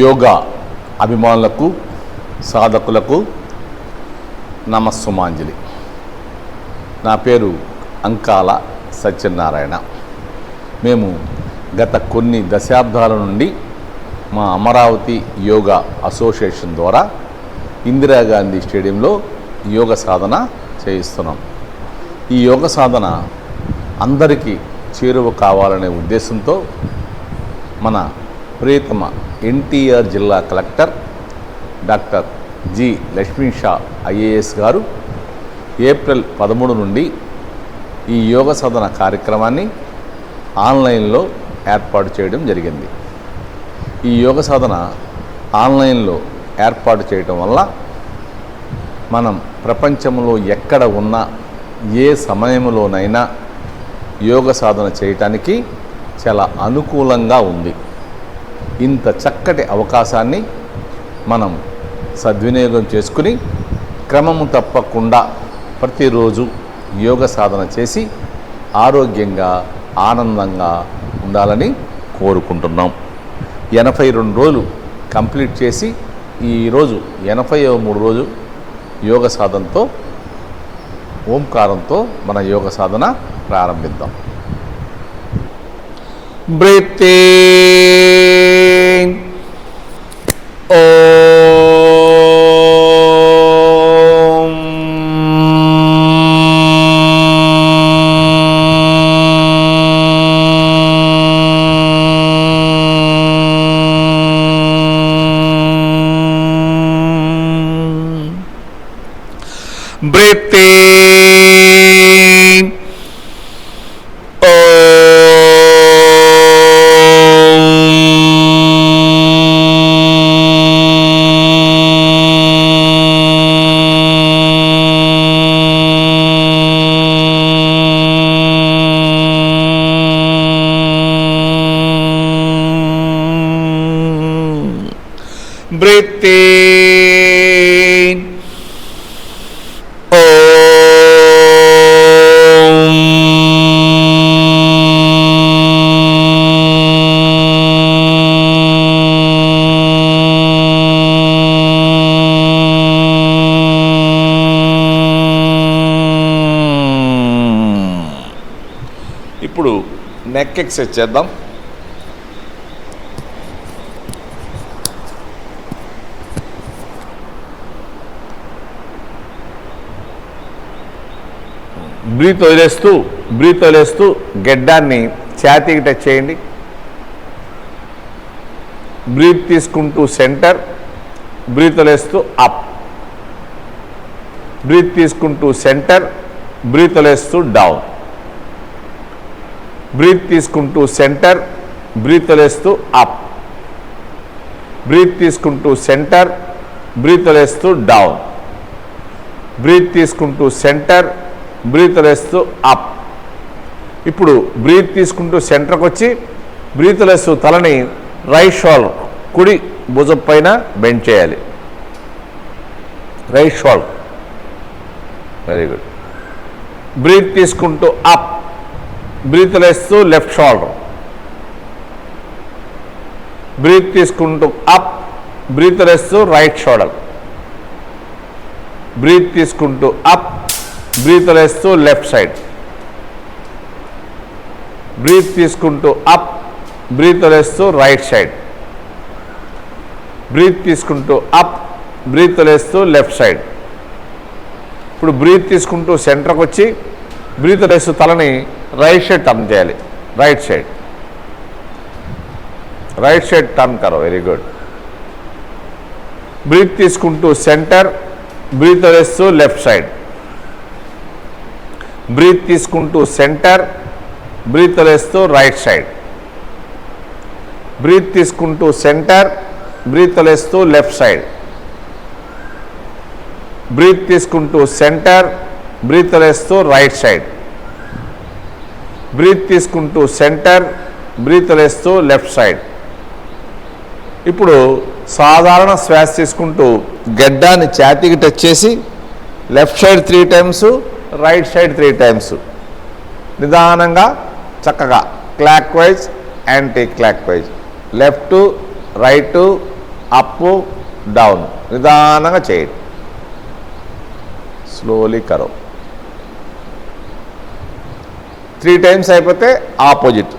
యోగా అభిమానులకు సాధకులకు నమస్సుమాంజలి. నా పేరు అంకాల సత్యనారాయణ. మేము గత కొన్ని దశాబ్దాల నుండి మా అమరావతి యోగా అసోసియేషన్ ద్వారా ఇందిరాగాంధీ స్టేడియంలో యోగ సాధన చేయిస్తున్నాం. ఈ యోగ సాధన అందరికీ చేరువ కావాలనే ఉద్దేశంతో మన ప్రియతమ ఎన్టీఆర్ జిల్లా collector doctor G Lakshmi Shah IAS గారు ఏప్రిల్ 13 నుండి ఈ యోగ సాధన కార్యక్రమాన్ని ఆన్లైన్లో ఏర్పాటు చేయడం జరిగింది. ఈ యోగ సాధన ఆన్లైన్లో ఏర్పాటు చేయటం వల్ల మనం ప్రపంచంలో ఎక్కడ ఉన్నా ఏ సమయంలోనైనా యోగ సాధన చేయటానికి చాలా అనుకూలంగా ఉంది. ఇంత చక్కటి అవకాశాన్ని మనం సద్వినియోగం చేసుకుని క్రమము తప్పకుండా ప్రతిరోజు యోగ సాధన చేసి ఆరోగ్యంగా ఆనందంగా ఉండాలని కోరుకుంటున్నాం. 82 రోజులు కంప్లీట్ చేసి ఈరోజు 83వ రోజు యోగ సాధనతో ఓంకారంతో మన యోగ సాధన ప్రారంభిద్దాం. Breathe in, Om. Breathe in, breathe in, ఇప్పుడు నెక్ ఎక్సర్సైజ్ చేద్దాం. బ్రీత్ వదిలేస్తూ గెడ్డాన్ని ఛాతీకి టచ్ చేయండి. బ్రీత్ తీసుకుంటూ సెంటర్, బ్రీత్ వదిలేస్తూ అప్. బ్రీత్ తీసుకుంటూ సెంటర్, బ్రీత్ వదిలేస్తూ డౌన్. బ్రీత్ తీసుకుంటూ సెంటర్, బ్రీత్ వదిలేస్తూ అప్. బ్రీత్ తీసుకుంటూ సెంటర్, బ్రీత్ వదిలేస్తూ డౌన్. బ్రీత్ తీసుకుంటూ సెంటర్, బ్రీత్ వదిలేస్తూ అప్. ఇప్పుడు బ్రీత్ తీసుకుంటూ సెంటర్కి వచ్చి బ్రీత్ వదిలేస్తూ తలని రైట్ షోల్డర్ కుడి భుజం పైన బెండ్ చేయాలి. Right shoulder, very good. Breath తీసుకుంటూ అప్, బ్రీత్ వదిలేస్తూ లెఫ్ట్ షోల్డర్. బ్రీత్ తీసుకుంటూ అప్, బ్రీత్ వదిలేస్తూ రైట్ షోల్డర్. బ్రీత్ తీసుకుంటూ అప్, బ్రీత్ వదిలేస్తూ లెఫ్ట్ సైడ్. బ్రీత్ తీసుకుంటూ అప్, బ్రీత్ వదిలేస్తూ రైట్ సైడ్. బ్రీత్ తీసుకుంటూ అప్, బ్రీత్ వదిలేస్తూ లెఫ్ట్ సైడ్. ఇప్పుడు బ్రీత్ తీసుకుంటూ సెంటర్కి వచ్చి బ్రీత్ వదిలేస్తూ తలని రైట్ సైడ్ టర్న్ చేయాలి. Right side, right side turn కరో, వెరీ గుడ్. బ్రీత్ తీసుకుంటూ సెంటర్, బ్రీత్ వదిలేస్తూ లెఫ్ట్ సైడ్. బ్రీత్ తీసుకుంటూ సెంటర్, బ్రీత్ వదిలేస్తూ రైట్ సైడ్. బ్రీత్ తీసుకుంటూ సెంటర్, బ్రీత్ వదిలేస్తూ లెఫ్ట్ సైడ్. బ్రీత్ తీసుకుంటూ సెంటర్, బ్రీత్ వదిలేస్తూ రైట్ సైడ్. బ్రీత్ తీసుకుంటూ సెంటర్, బ్రీత్ వదిలేస్తూ లెఫ్ట్ సైడ్. ఇప్పుడు సాధారణ శ్వాస తీసుకుంటూ గడ్డాన్ని ఛాతీకి టచ్ చేసి left side 3 times, right side 3 times నిదానంగా చక్కగా clock wise anti clock wise, left right up down నిదానంగా చేయండి. స్లోలీ కరో. 3 టైమ్స్ అయిపోతే ఆపోజిట్.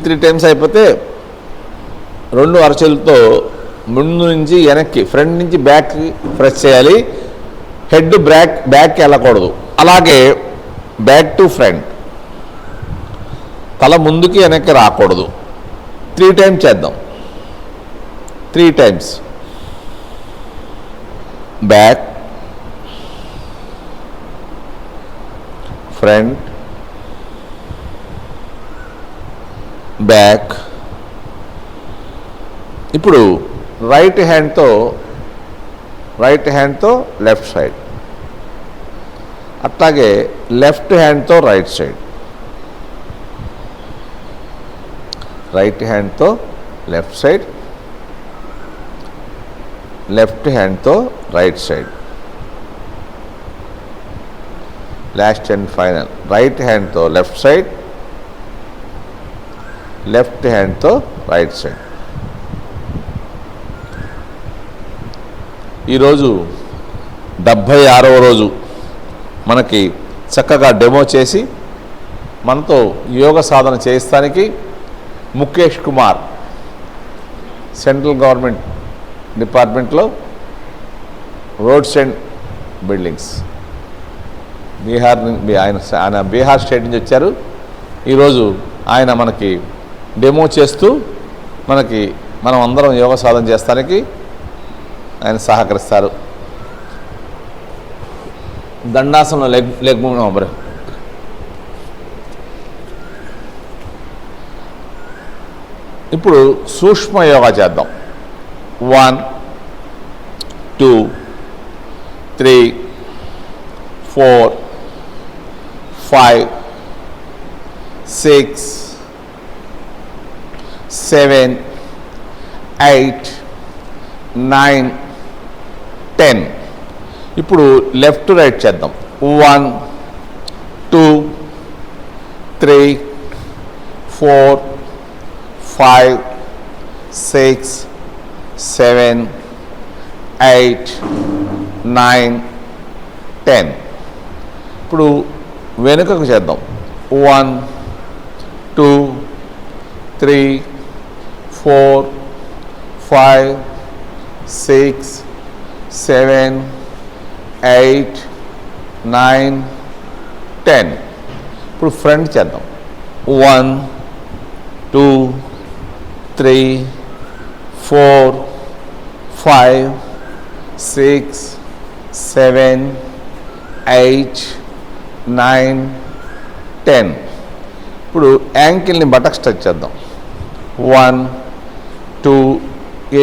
త్రీ టైమ్స్ అయిపోతే 2 అరచేతులతో ముందు నుంచి వెనక్కి, ఫ్రంట్ నుంచి బ్యాక్కి ప్రెస్ చేయాలి. హెడ్ బ్యాక్కి వెళ్ళకూడదు. అలాగే బ్యాక్ టు ఫ్రంట్, తల ముందుకి వెనక్కి రాకూడదు. 3 టైమ్స్ చేద్దాం. 3 టైమ్స్. Back, front, back. ఇప్పుడు రైట్ హ్యాండ్తో లెఫ్ట్ సైడ్, అట్లాగే లెఫ్ట్ హ్యాండ్తో రైట్ సైడ్, రైట్ హ్యాండ్తో లెఫ్ట్ సైడ్, లెఫ్ట్ హ్యాండ్తో right side. Last and final right హ్యాండ్తో లెఫ్ట్ సైడ్, లెఫ్ట్ హ్యాండ్తో రైట్ సైడ్. ఈరోజు 76వ రోజు మనకి చక్కగా డెమో చేసి మనతో యోగ సాధన చేయిస్తానికి ముఖేష్ కుమార్ సెంట్రల్ గవర్నమెంట్ డిపార్ట్మెంట్లో రోడ్స్ అండ్ బిల్డింగ్స్ ఆయన బీహార్ స్టేట్ నుంచి వచ్చారు. ఈరోజు ఆయన మనకి డెమో చేస్తూ మనం అందరం యోగ సాధన చేస్తానికి ఆయన సహకరిస్తారు. దండాసనంలో లెగ్ మూవ్. ఇప్పుడు సూక్ష్మ యోగా చేద్దాం. 1 2 3 4 5 6 7 8 9 10. ఇప్పుడు లెఫ్ట్ టు రైట్ చేద్దాం. 1 2 3 4 5 6 7 8 9 10. ఇప్పుడు వెనుకకు చేద్దాం. 1 2 3 4 5 6 7 8 9 10. ఇప్పుడు ఫ్రంట్ చేద్దాం. 1 2 3 4 5 6 7 8 9 10. ఇప్పుడు యాంకిల్ని బటక్స్ టచ్ చేద్దాం. 1 2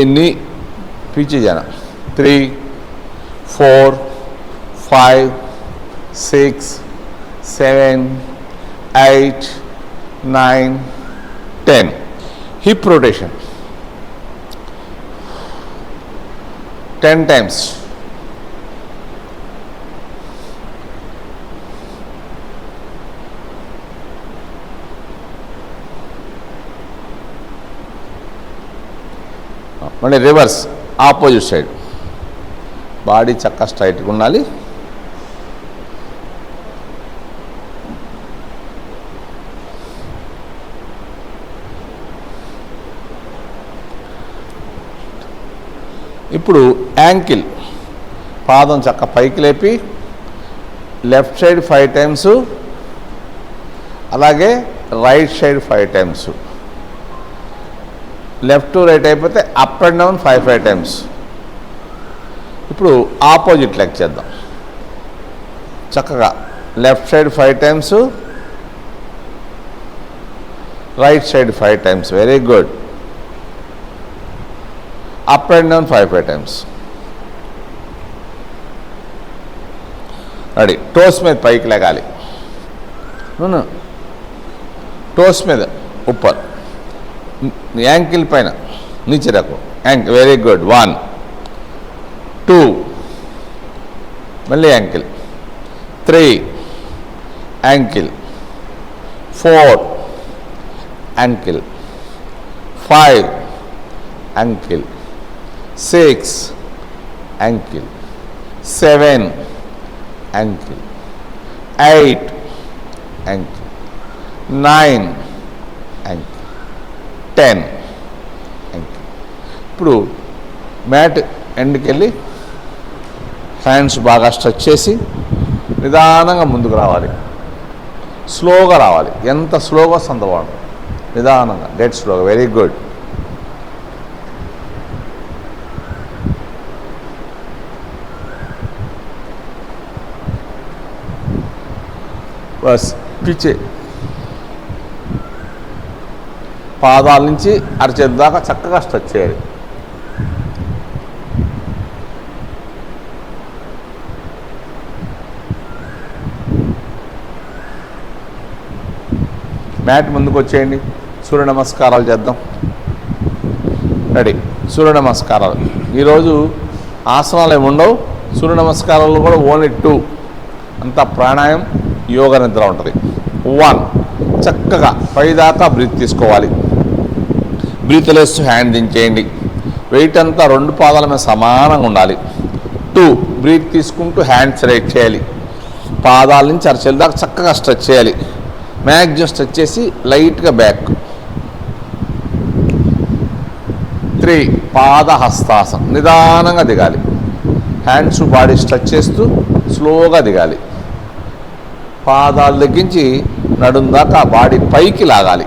ఎన్ని పీछे जाना 3 4 5 6 7 8 9 10. Hip rotation 10 times. మళ్ళీ రివర్స్ ఆపోజిట్ సైడ్. బాడీ చక్కగా స్ట్రైట్గా ఉండాలి. ఇప్పుడు యాంకిల్ పాదం చక్క పైకి లేపి లెఫ్ట్ సైడ్ 5 టైమ్స్, అలాగే right side 5 times. Left to right అయిపోతే అప్ అండ్ డౌన్ 5 టైమ్స్. ఇప్పుడు ఆపోజిట్ లెగ్ చేద్దాం. చక్కగా left side 5 times, right side 5 times. Very good. Up and down 5 times. Ready. Toes మీద పైకి లెగాలి. టోస్ మీద ऊपर, యాంకిల్ పైన नीचे रखो, యాంకిల్, వెరీ గుడ్. 1 2 మళ్ళీ ankle, 3 ankle, 4 ankle, 5 ankle, 6 ankle, 7 ankle, 8 ankle, 9 ankle, 10 ankle. ఇప్పుడు మ్యాట్ ఎండ్కి వెళ్ళి హ్యాండ్స్ బాగా స్ట్రెచ్ చేసి నిదానంగా ముందుకు రావాలి, స్లోగా రావాలి. ఎంత స్లోగా వస్తే అంత బాగుంటుంది. నిదానంగా, డెడ్ స్లోగా. Very good. బస్ పిచ్చే పాదాల నుంచి అరచేతి దాకా చక్కగా స్ట్రెచ్ చేయాలి. మ్యాట్ ముందుకు వచ్చేయండి. సూర్య నమస్కారాలు చేద్దాం. రెడీ. సూర్య నమస్కారాలు. ఈరోజు ఆసనాలు ఏమి ఉండవు. సూర్య నమస్కారాలు కూడా ఓన్లీ 2. అంతా ప్రాణాయామం, యోగ నిద్ర ఉంటుంది. 1 చక్కగా పైదాకా బ్రీత్ తీసుకోవాలి. బ్రీత్ లేస్తూ హ్యాండ్ దించేయండి. వెయిట్ అంతా 2 పాదాల మీద సమానంగా ఉండాలి. 2 బ్రీత్ తీసుకుంటూ హ్యాండ్ స్ట్రెచ్ చేయాలి. పాదాల నుంచి అరచేతుల దాకా చక్కగా స్ట్రెచ్ చేయాలి. మ్యాక్సిమం స్ట్రెచ్ చేసి లైట్గా బ్యాక్. 3 పాద హస్తాసనం. నిదానంగా దిగాలి. హ్యాండ్స్ బాడీ స్ట్రెచ్ చేస్తూ స్లోగా దిగాలి. పాదాలు తగ్గించి నడుం దాకా బాడీ పైకి లాగాలి.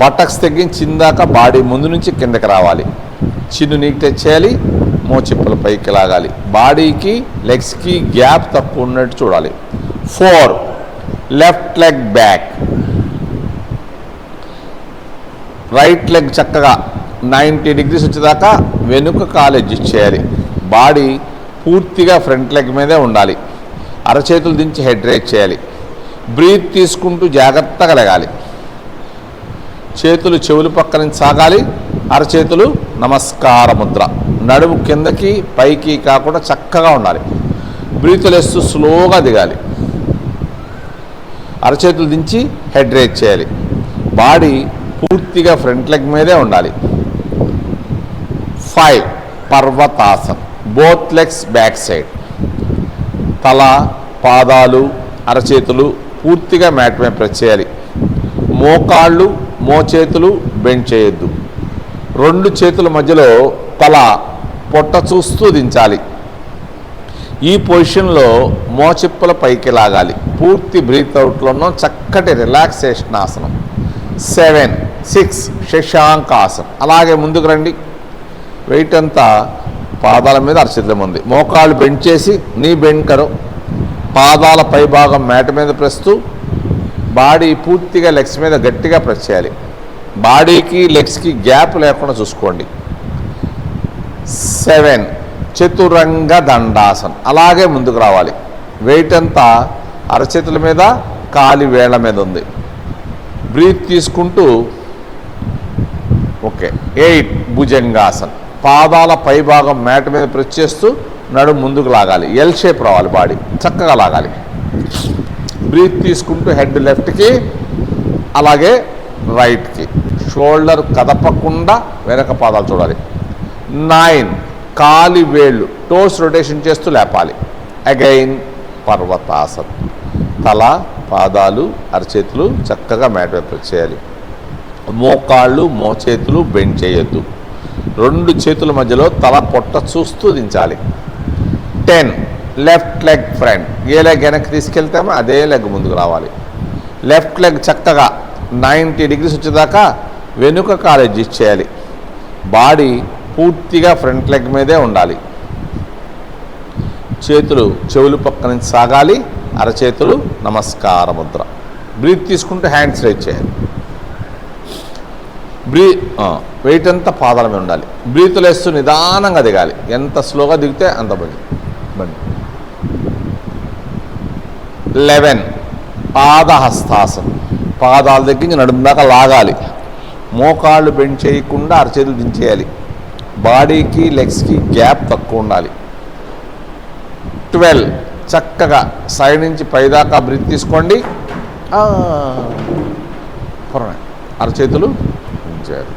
బటక్స్ తగ్గించి చిందాక బాడీ ముందు నుంచి కిందకి రావాలి. చిన్ను నీకు టచ్ చేయాలి. మోచిప్పలు పైకి లాగాలి. బాడీకి లెగ్స్కి గ్యాప్ తక్కువ ఉన్నట్టు చూడాలి. 4 left leg back. Right leg చక్కగా 90 degrees వచ్చేదాకా వెనుక కాలు అడ్జస్ట్ చేయాలి. బాడీ పూర్తిగా ఫ్రంట్ లెగ్ మీదే ఉండాలి. అరచేతులు దించి హెడ్ రేజ్ చేయాలి. బ్రీత్ తీసుకుంటూ జాగ్రత్తగా లెగాలి. చేతులు చెవులు పక్క నుంచి సాగాలి. అరచేతులు నమస్కార ముద్ర. నడుము కిందకి పైకి కాకుండా చక్కగా ఉండాలి. బ్రీతులు వేస్తూ స్లోగా దిగాలి. అరచేతులు దించి హెడ్ రేజ్ చేయాలి. బాడీ పూర్తిగా ఫ్రంట్ లెగ్ మీదే ఉండాలి. 5 parvatasan. Both legs back side. తల, పాదాలు, అరచేతులు పూర్తిగా మ్యాట్ మీద ప్రెస్ చేయాలి. మోకాళ్ళు, మోచేతులు బెండ్ చేయొద్దు. 2 చేతుల మధ్యలో తల పొట్ట చూస్తూ దించాలి. ఈ పొజిషన్లో మోచిప్పల పైకి లాగాలి. పూర్తి బ్రీత్ అవుట్లోనూ చక్కటి రిలాక్సేషన్ ఆసనం. 7 6 శశాంకాసనం. అలాగే ముందుకు రండి. వెయిట్ అంతా పాదాల మీద అరచేతుల ఉంది. మోకాళ్ళు బెండ్ చేసి నీ బెండ్ కరో. పాదాల పై భాగం మ్యాట్ మీద ప్రెస్తూ బాడీ పూర్తిగా లెగ్స్ మీద గట్టిగా ప్రెస్ చేయాలి. బాడీకి లెగ్స్కి గ్యాప్ లేకుండా చూసుకోండి. 7 చతురంగ దండాసనం. అలాగే ముందుకు రావాలి. వెయిట్ అంతా అరచేతుల మీద, కాలి వేళ్ల మీద ఉంది. బ్రీత్ తీసుకుంటూ ఓకే. 8 భుజంగాసనం. పాదాల పై భాగం మ్యాట్ మీద ప్రెస్ చేస్తూ నడుము ముందుకు లాగాలి. ఎల్ షేప్ రావాలి. బాడీ చక్కగా లాగాలి. బ్రీత్ తీసుకుంటూ హెడ్ లెఫ్ట్కి, అలాగే రైట్కి. షోల్డర్ కదపకుండా వెనక పాదాలు చూడాలి. 9 కాలి వేళ్ళు టోస్ రొటేషన్ చేస్తూ లేపాలి. అగైన్ పర్వతాసనం. తల, పాదాలు, అరచేతులు చక్కగా మ్యాట్ మీద ప్రెస్ చేయాలి. మోకాళ్ళు, మోచేతులు బెండ్ చేయొద్దు. 2 చేతుల మధ్యలో తల పొట్ట చూస్తూ దించాలి. 10 లెఫ్ట్ లెగ్ ఫ్రంట్. ఏ లెగ్ వెనక్కి తీసుకెళ్తామో అదే లెగ్ ముందుకు రావాలి. లెఫ్ట్ లెగ్ చక్కగా 90 degrees వచ్చేదాకా వెనుక కాలు అడ్జస్ట్ చేయాలి. బాడీ పూర్తిగా ఫ్రంట్ లెగ్ మీదే ఉండాలి. చేతులు చెవులు పక్క నుంచి సాగాలి. అరచేతులు నమస్కార ముద్ర. బ్రీత్ తీసుకుంటూ హ్యాండ్స్ రైజ్ చేయాలి. వెయిట్ అంతా పాదాల మీద ఉండాలి. బ్రీతులు వేస్తూ నిదానంగా దిగాలి. ఎంత స్లోగా దిగితే అంత బండి. 11 పాదహస్తాసనం. పాదాల దగ్గర నుంచి నడుము దాకా లాగాలి. మోకాళ్ళు బెండ్ చేయకుండా అరచేతులు దించేయాలి. బాడీకి లెగ్స్కి గ్యాప్ తక్కువ ఉండాలి. 12 చక్కగా సైడ్ నుంచి పైదాకా బ్రీత్ తీసుకోండి. అరచేతులు ఉంచారు.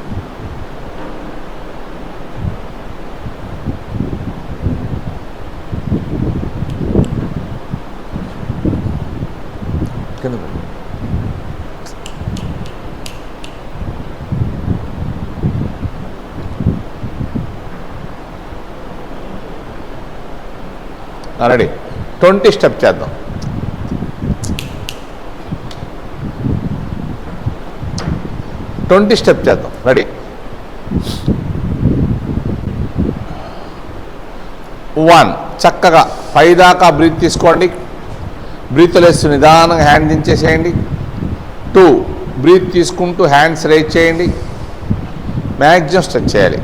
రెడీ. 20 స్టెప్ చేద్దాం. రెడీ. 1 చక్కగా పైదాకా బ్రీత్ తీసుకోండి. బ్రీత్ లేస్తూ నిదానంగా హ్యాండ్ దించేసేయండి. 2 బ్రీత్ తీసుకుంటూ హ్యాండ్స్ రైజ్ చేయండి. మ్యాక్సిమం స్ట్రెచ్ చేయాలి.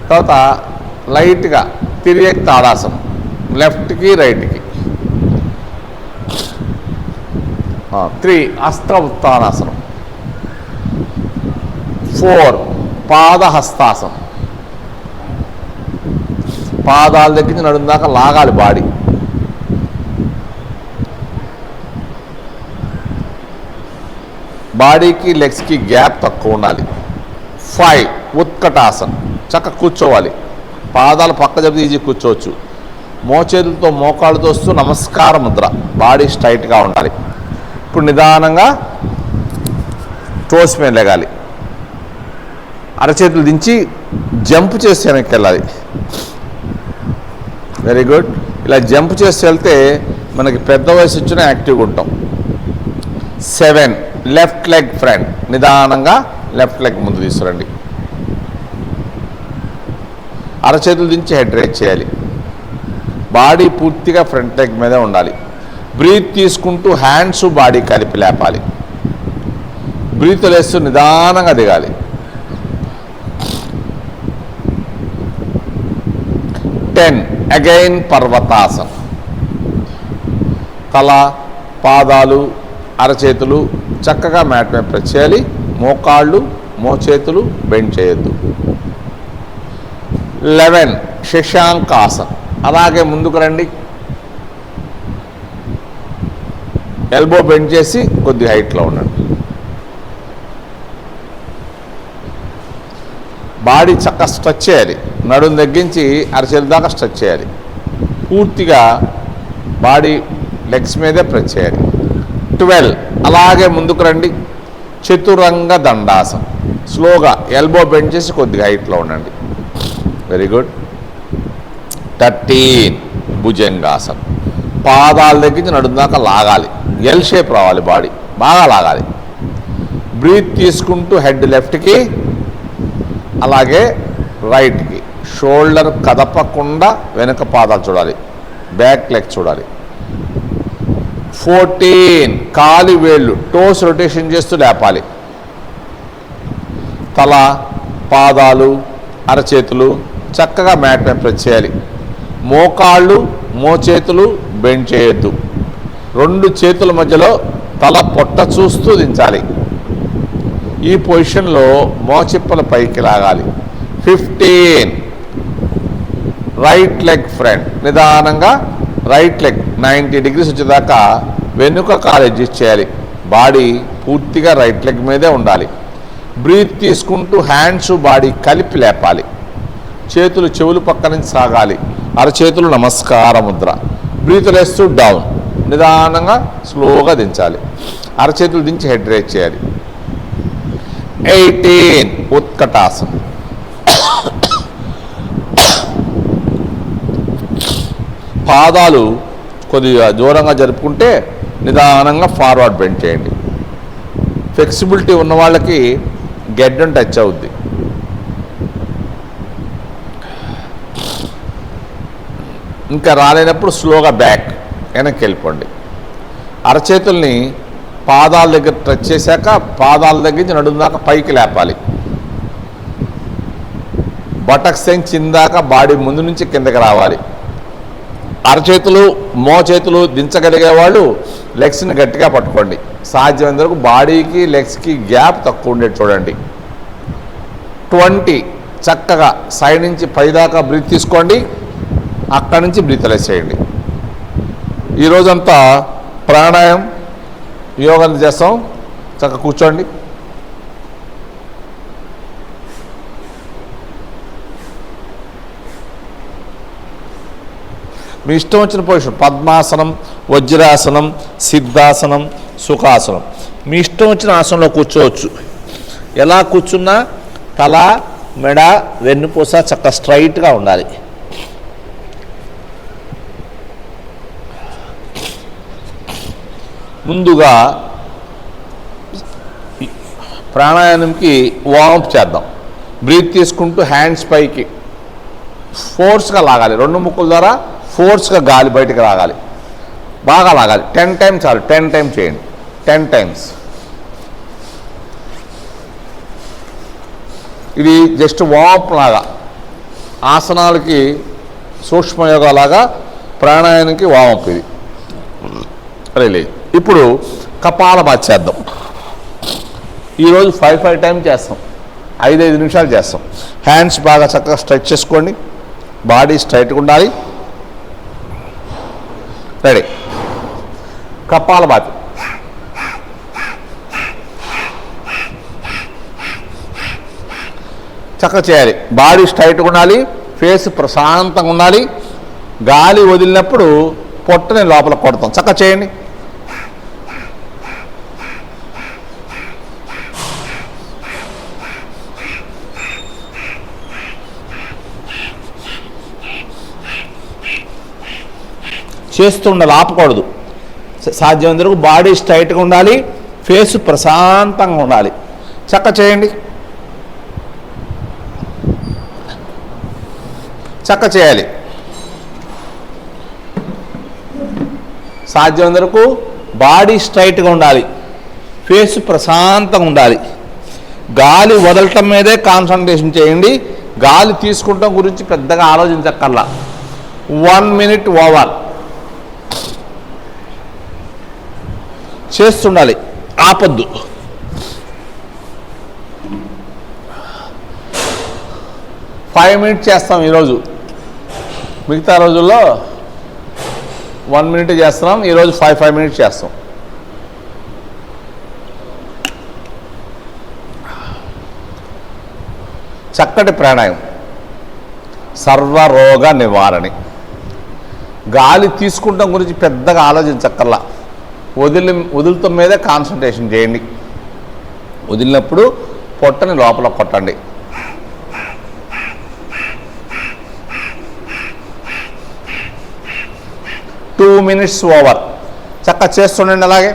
తర్వాత లైట్గా తిరిగే తాడాసనం, లెఫ్ట్కి రైట్కి. 3 హస్త ఉత్తానాసనం. 4 పాదహస్తాసనం. పాదాల దగ్గర నుంచి నడుము దాకా లాగాలి బాడీ. బాడీకి లెగ్స్కి గ్యాప్ తక్కువ ఉండాలి. 5 ఉత్కటాసనం. చక్కగా కూర్చోవాలి. పాదాలు పక్క చెప్తే ఈజీ కూర్చోవచ్చు. మోచేతులతో మోకాళ్ళతో వస్తూ నమస్కార ముద్ర. బాడీ స్ట్రైట్గా ఉండాలి. ఇప్పుడు నిదానంగా టోస్ మీద లెగాలి. అరచేతులు దించి జంప్ చేసి వెనక్కి వెళ్ళాలి. Very good. ఇలా జంప్ చేసి వెళ్తే మనకి పెద్ద వయసు వచ్చిన యాక్టివ్గా ఉంటాం. 7 లెఫ్ట్ లెగ్ ఫ్రంట్. నిదానంగా లెఫ్ట్ లెగ్ ముందు తీసుకురండి. అరచేతులు దించి హెడ్ రైజ్ చేయాలి. బాడీ పూర్తిగా ఫ్రంట్ లెగ్ మీదే ఉండాలి. బ్రీత్ తీసుకుంటూ హ్యాండ్స్ బాడీ కలిపి లేపాలి. బ్రీత్ లేస్తూ నిదానంగా దిగాలి. 10 అగైన్ పర్వతాసనం. తల, పాదాలు, అరచేతులు చక్కగా మ్యాట్ మీద ప్రెస్ చేయాలి. మోకాళ్ళు, మోచేతులు బెండ్ చేయొద్దు. 11 శశాంకాసనం. అలాగే ముందుకు రండి. ఎల్బో బెండ్ చేసి కొద్ది హైట్లో ఉండండి. బాడీ చక్కగా స్ట్రెచ్ చేయాలి. నడుము తగ్గించి అరచేతుల దాకా స్ట్రెచ్ చేయాలి. పూర్తిగా బాడీ లెగ్స్ మీదే ప్రెస్ చేయాలి. 12 అలాగే ముందుకు రండి. చతురంగ దండాసనం. స్లోగా ఎల్బో బెండ్ చేసి కొద్దిగా హైట్లో ఉండండి. Very good. 13 భుజంగాసనం. పాదాల దగ్గర నడుము దాకా లాగాలి. ఎల్ షేప్ రావాలి. బాడీ బాగా లాగాలి. బ్రీత్ తీసుకుంటూ హెడ్ లెఫ్ట్కి అలాగే రైట్కి. షోల్డర్ కదపకుండా వెనక పాదాలు చూడాలి. బ్యాక్ లెగ్ చూడాలి. 14 కాలి వేళ్ళు టోస్ రొటేషన్ చేస్తూ లేపాలి. తల, పాదాలు, అరచేతులు చక్కగా మ్యాట్ మీద ప్రెస్ చేయాలి. మోకాళ్ళు, మోచేతులు బెండ్ చేయొద్దు. 2 చేతుల మధ్యలో తల పొట్ట చూస్తూ దించాలి. ఈ పొజిషన్లో మోచిప్పల పైకి లాగాలి. 15 రైట్ లెగ్ ఫ్రంట్. నిదానంగా రైట్ లెగ్ 90 డిగ్రీస్ వచ్చేదాకా వెనుక కాలు అడ్జస్ట్ చేయాలి. బాడీ పూర్తిగా రైట్ లెగ్ మీదే ఉండాలి. బ్రీత్ తీసుకుంటూ హ్యాండ్స్ బాడీ కలిపి లేపాలి. చేతులు చెవులు పక్క నుంచి సాగాలి. అరచేతులు నమస్కార ముద్ర. బ్రీత్ లేస్తూ డౌన్. నిదానంగా స్లోగా దించాలి. అరచేతులు దించి హెడ్ రైజ్ చేయాలి. 18 ఉత్కటాసనం. పాదాలు కొద్దిగా దూరంగా జరుపుకుంటే నిదానంగా ఫార్వర్డ్ బెండ్ చేయండి. ఫ్లెక్సిబిలిటీ ఉన్న వాళ్ళకి గెడ్డం టచ్ అవుద్ది. ఇంకా రాలేనప్పుడు స్లోగా బ్యాక్ వెనక్కి వెళ్ళిపోండి. అరచేతుల్ని పాదాల దగ్గర టచ్ చేశాక పాదాల దగ్గర నుంచి నడుము దాకా పైకి లేపాలి. బటక్స్ కిందాక బాడీ ముందు నుంచి కిందకి రావాలి. అరచేతులు, మోచేతులు దించగలిగే వాళ్ళు లెగ్స్ని గట్టిగా పట్టుకోండి. సాధ్యమైనంత వరకు బాడీకి లెగ్స్కి గ్యాప్ తక్కువ ఉండేది చూడండి. 20 చక్కగా సైడ్ నుంచి పైదాకా బ్రీత్ తీసుకోండి, అక్కడి నుంచి బ్రీత్ వేసేయండి. ఈరోజంతా ప్రాణాయామం యోగా చేస్తాం. చక్కగా కూర్చోండి. మీ ఇష్టం వచ్చిన పొజిషన్, పద్మాసనం, వజ్రాసనం, సిద్ధాసనం, సుఖాసనం, మీ ఇష్టం వచ్చిన ఆసనంలో కూర్చోవచ్చు. ఎలా కూర్చున్నా తల, మెడ, వెన్నుపూస చక్కగా స్ట్రైట్గా ఉండాలి. ముందుగా ప్రాణాయామంకి వార్మప్ చేద్దాం. బ్రీత్ తీసుకుంటూ హ్యాండ్స్ పైకి ఫోర్స్గా లాగాలి. 2 ముక్కుల ద్వారా ఫోర్స్గా గాలి బయటకు రాగాలి, బాగా లాగాలి. 10 టైమ్స్ చాలు. 10 టైమ్స్ చేయండి. 10 టైమ్స్. ఇది జస్ట్ వార్మప్ లాగా, ఆసనాలకి సూక్ష్మయోగా లాగా ప్రాణాయామానికి వార్మప్ ఇది. లేదు, ఇప్పుడు కపాలభాతి చేద్దాం. ఈరోజు 5 టైమ్స్ చేస్తాం. 5 నిమిషాలు చేస్తాం. హ్యాండ్స్ బాగా చక్కగా స్ట్రెచ్ చేసుకోండి, బాడీ స్ట్రైట్గా ఉండాలి. రెడీ. కపాలభాతి. చక్కగా చేయాలి. బాడీ స్ట్రైట్గా ఉండాలి, ఫేస్ ప్రశాంతంగా ఉండాలి. గాలి వదిలినప్పుడు పొట్టని లోపల కొడతాం. చక్కగా చేయండి. చేస్తుండాలి, ఆపకూడదు. సాధ్యమైనంత వరకు బాడీ స్ట్రైట్గా ఉండాలి, ఫేస్ ప్రశాంతంగా ఉండాలి. చక్కగా చేయండి. చక్కగా చేయాలి. సాధ్యమైనంత వరకు బాడీ స్ట్రైట్గా ఉండాలి, ఫేస్ ప్రశాంతంగా ఉండాలి. గాలి వదలటం మీదే కాన్సన్ట్రేషన్ చేయండి. గాలి తీసుకుంటాం గురించి పెద్దగా ఆలోచించక్కర్లా. 1 మినిట్ ఓవర్ చేస్తుండాలి, ఆపద్దు. ఫైవ్ మినిట్స్ చేస్తాం ఈరోజు. మిగతా రోజుల్లో 1 మినిట్ చేస్తున్నాం. ఈరోజు 5 మినిట్స్ చేస్తాం. చక్కటి ప్రాణాయామం, సర్వరోగ నివారణి. గాలి తీసుకుంటాం గురించి పెద్దగా ఆలోచించక్కర్లా. వదులుతాం మీదే కాన్సన్ట్రేషన్ చేయండి. వదిలినప్పుడు పొట్టని లోపల కొట్టండి. Two minutes over. చక్కగా చేస్తుండండి అలాగే.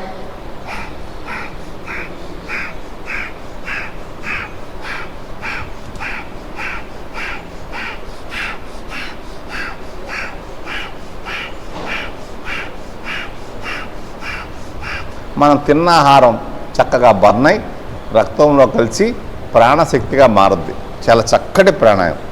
మనం తిన్న ఆహారం చక్కగా బర్న్ అయి రక్తంలో కలిసి ప్రాణశక్తిగా మారుద్ది. చాలా చక్కటి ప్రాణాయామం.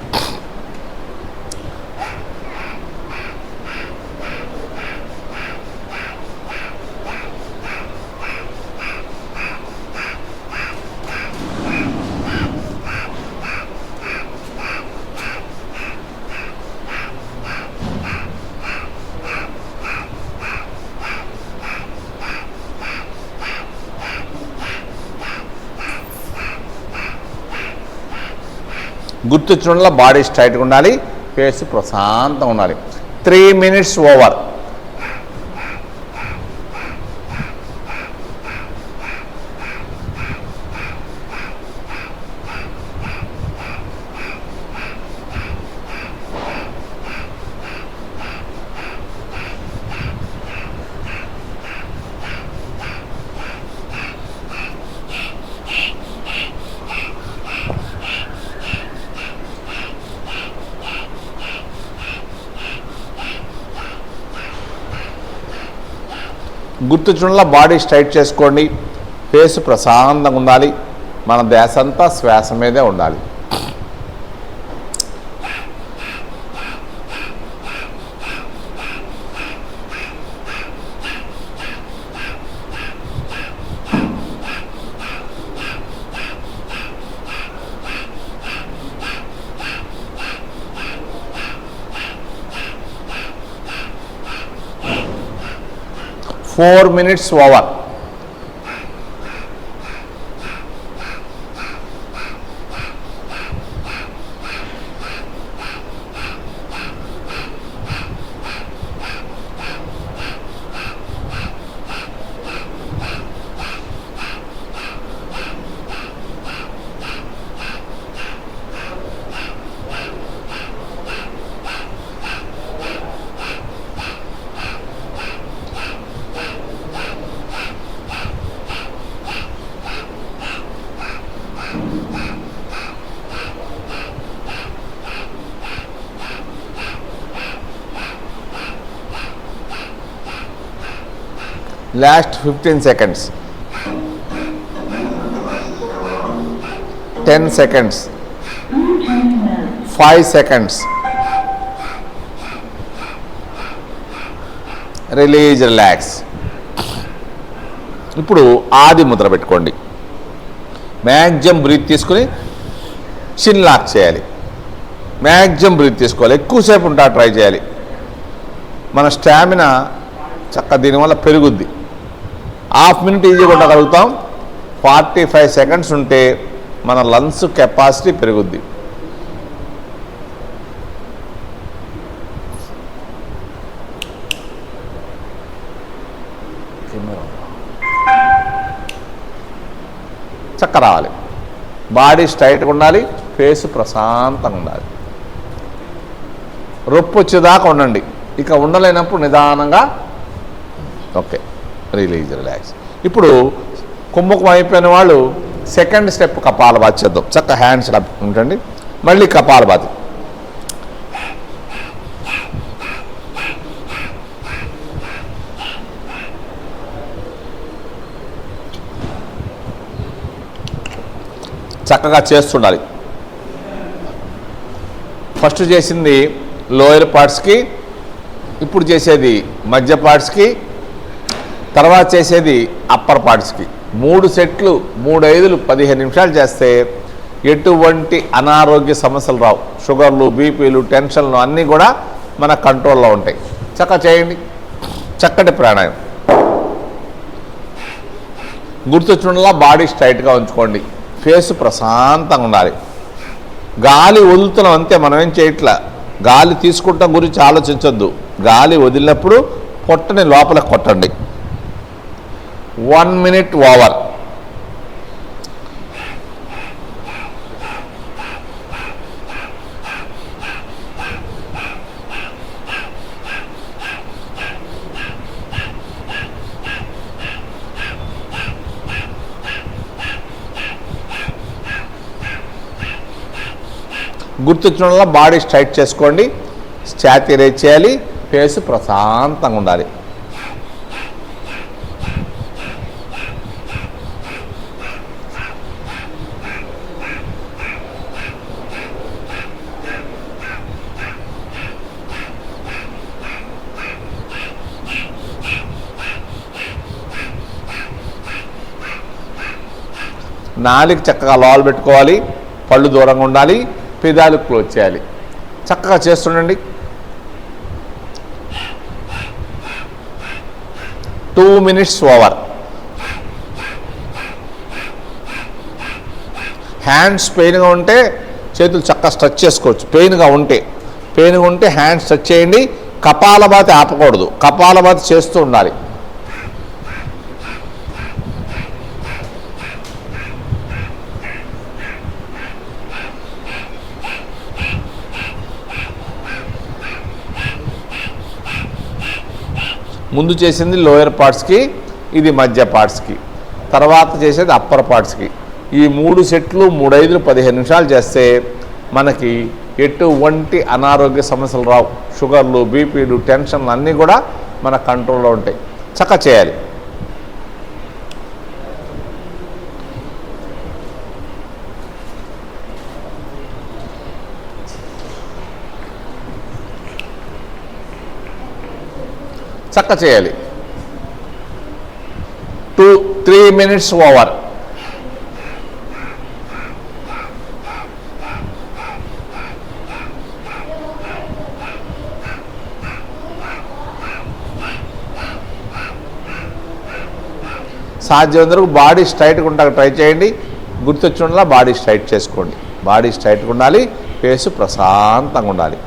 గుర్తొచ్చిన బాడీ స్ట్రైట్గా ఉండాలి, ఫేస్ ప్రశాంతంగా ఉండాలి. 3 మినిట్స్ ఓవర్. గుర్తుచుండలా బాడీ స్ట్రైట్ చేసుకోండి, ఫేస్ ప్రశాంతంగా ఉండాలి. మన ధ్యాస అంతా శ్వాస మీదే ఉండాలి. 4 minutes over. Last 15 seconds. 10 seconds. 5 seconds. Release, relax. ఇప్పుడు ఆది ముద్ర పెట్టుకోండి. మ్యాక్సిమం బ్రీత్ తీసుకుని చిన్ లాక్ చేయాలి. మ్యాక్సిమం బ్రీత్ తీసుకోవాలి. ఎక్కువసేపు ఉంటా ట్రై చేయాలి. మన స్టామినా చక్కగా దీనివల్ల పెరుగుద్ది. హాఫ్ మినిట్ ఈజీగా ఉండగలుగుతాం. 45 సెకండ్స్ ఉంటే మన లంగ్స్ కెపాసిటీ పెరుగుద్ది. చక్క రావాలి. బాడీ స్ట్రైట్గా ఉండాలి. ఫేస్ ప్రశాంతంగా ఉండాలి. రొప్పు వచ్చేదాకా ఉండండి. ఇక ఉండలేనప్పుడు నిదానంగా ఓకే, రిలీజ్, రిలాక్స్. ఇప్పుడు కుంభకం అయిపోయిన వాళ్ళు సెకండ్ స్టెప్ కపాలభాతి చేద్దాం. చక్క హ్యాండ్స్ ఉంటండి. మళ్ళీ కపాలభాతి. చక్కగా చేస్తుండాలి. ఫస్ట్ చేసింది లోయర్ పార్ట్స్కి, ఇప్పుడు చేసేది మధ్య పార్ట్స్కి, తర్వాత చేసేది అప్పర్ పార్ట్స్కి. 3 సెట్లు 3 5లు 15 నిమిషాలు చేస్తే ఎటువంటి అనారోగ్య సమస్యలు రావు. షుగర్లు, బీపీలు, టెన్షన్లు అన్నీ కూడా మన కంట్రోల్లో ఉంటాయి. చక్కగా చేయండి. చక్కటి ప్రాణాయామం. గుర్తొచ్చినలా బాడీ స్ట్రైట్గా ఉంచుకోండి. ఫేస్ ప్రశాంతంగా ఉండాలి. గాలి వదులుతున్నాం అంతే, మనం ఏం చేయట్లా. గాలి తీసుకుంటాం గురించి ఆలోచించొద్దు. గాలి వదిలినప్పుడు పొట్టని లోపల కొట్టండి. 1 minute ఓవర్. గుర్తొచ్చిన బాడీ స్ట్రైట్ చేసుకోండి. ఛాతీ రేజ్ చేయాలి. ఫేస్ ప్రశాంతంగా ఉండాలి. నాలుగు చక్కగా లోపల పెట్టుకోవాలి. పళ్ళు దూరంగా ఉండాలి. పెదాలు క్లోజ్ చేయాలి. చక్కగా చేస్తుండండి. 2 minutes ఓవర్. హ్యాండ్స్ పెయిన్గా ఉంటే చేతులు చక్కగా స్ట్రెచ్ చేసుకోవచ్చు. పెయిన్గా ఉంటే హ్యాండ్స్ స్ట్రెచ్ చేయండి. కపాలభాతి ఆపకూడదు. కపాలభాతి చేస్తూ ఉండాలి. ముందు చేసింది లోయర్ పార్ట్స్కి, ఇది మధ్య పార్ట్స్కి, తర్వాత చేసేది అప్పర్ పార్ట్స్కి. ఈ 3 సెట్లు 3 5లు 15 నిమిషాలు చేస్తే మనకి ఎటువంటి అనారోగ్య సమస్యలు రావు. షుగర్లు, బీపీలు, టెన్షన్లు అన్నీ కూడా మన కంట్రోల్లో ఉంటాయి. చక్కగా చేయాలి. చక్క చేయాలి. 2-3 minutes ఓవర్. సాధ్యమైనంత వరకు బాడీ స్ట్రైట్గా ఉంటాక ట్రై చేయండి. గుర్తొచ్చిన బాడీ స్ట్రైట్ చేసుకోండి. బాడీ స్ట్రైట్గా ఉండాలి, ఫేసు ప్రశాంతంగా ఉండాలి.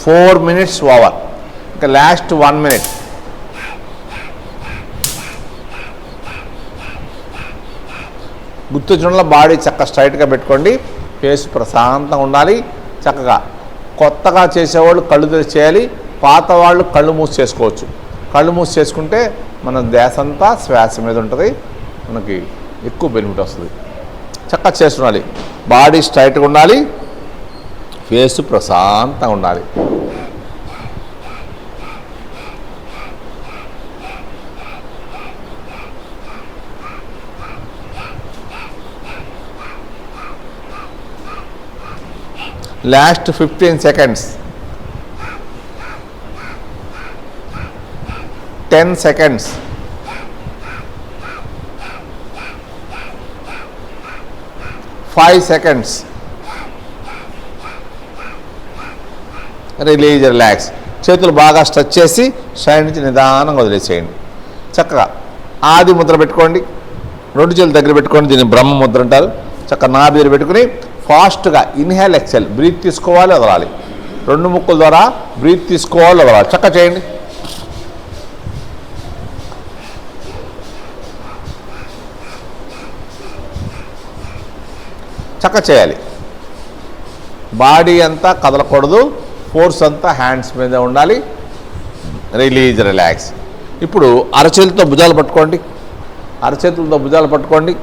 Four minutes over. ఇంకా లాస్ట్ 1 minute. గుర్తొచ్చిన బాడీ చక్కగా స్ట్రైట్గా పెట్టుకోండి, ఫేస్ ప్రశాంతంగా ఉండాలి. చక్కగా కొత్తగా చేసేవాళ్ళు కళ్ళు తెరిచి చేయాలి, పాత వాళ్ళు కళ్ళు మూసి చేసుకోవచ్చు. కళ్ళు మూసి చేసుకుంటే మన ధ్యాస అంతా శ్వాస మీద ఉంటుంది, మనకి ఎక్కువ బెనిఫిట్ వస్తుంది. చక్కగా చేస్తుండాలి, బాడీ స్ట్రైట్గా ఉండాలి, ఫేస్ ప్రశాంతంగా ఉండాలి. Last 15 seconds. 10 seconds. 5 seconds. Release, relax. చేతులు బాగా స్ట్రెచ్ చేసి సైడ్ నుంచి నిదానంగా వదిలేసేయండి. చక్కగా ఆది ముద్ర పెట్టుకోండి, 2 చేతులు దగ్గర పెట్టుకోండి. దీన్ని బ్రహ్మ ముద్ర అంటారు. చక్కగా నాభి దగ్గర పెట్టుకుని ఫాస్ట్గా ఇన్హేల్ ఎక్సెల్, బ్రీత్ తీసుకోవాలి, వదలాలి. 2 ముక్కుల ద్వారా బ్రీత్ తీసుకోవాలి, వదలాలి. చక్కగా చేయండి. చక్కగా చేయాలి. బాడీ అంతా కదలకూడదు, ఫోర్స్ అంతా హ్యాండ్స్ మీద ఉండాలి. Release, relax. ఇప్పుడు అరచేతులతో భుజాలు పట్టుకోండి, అరచేతులతో భుజాలు పట్టుకోండి.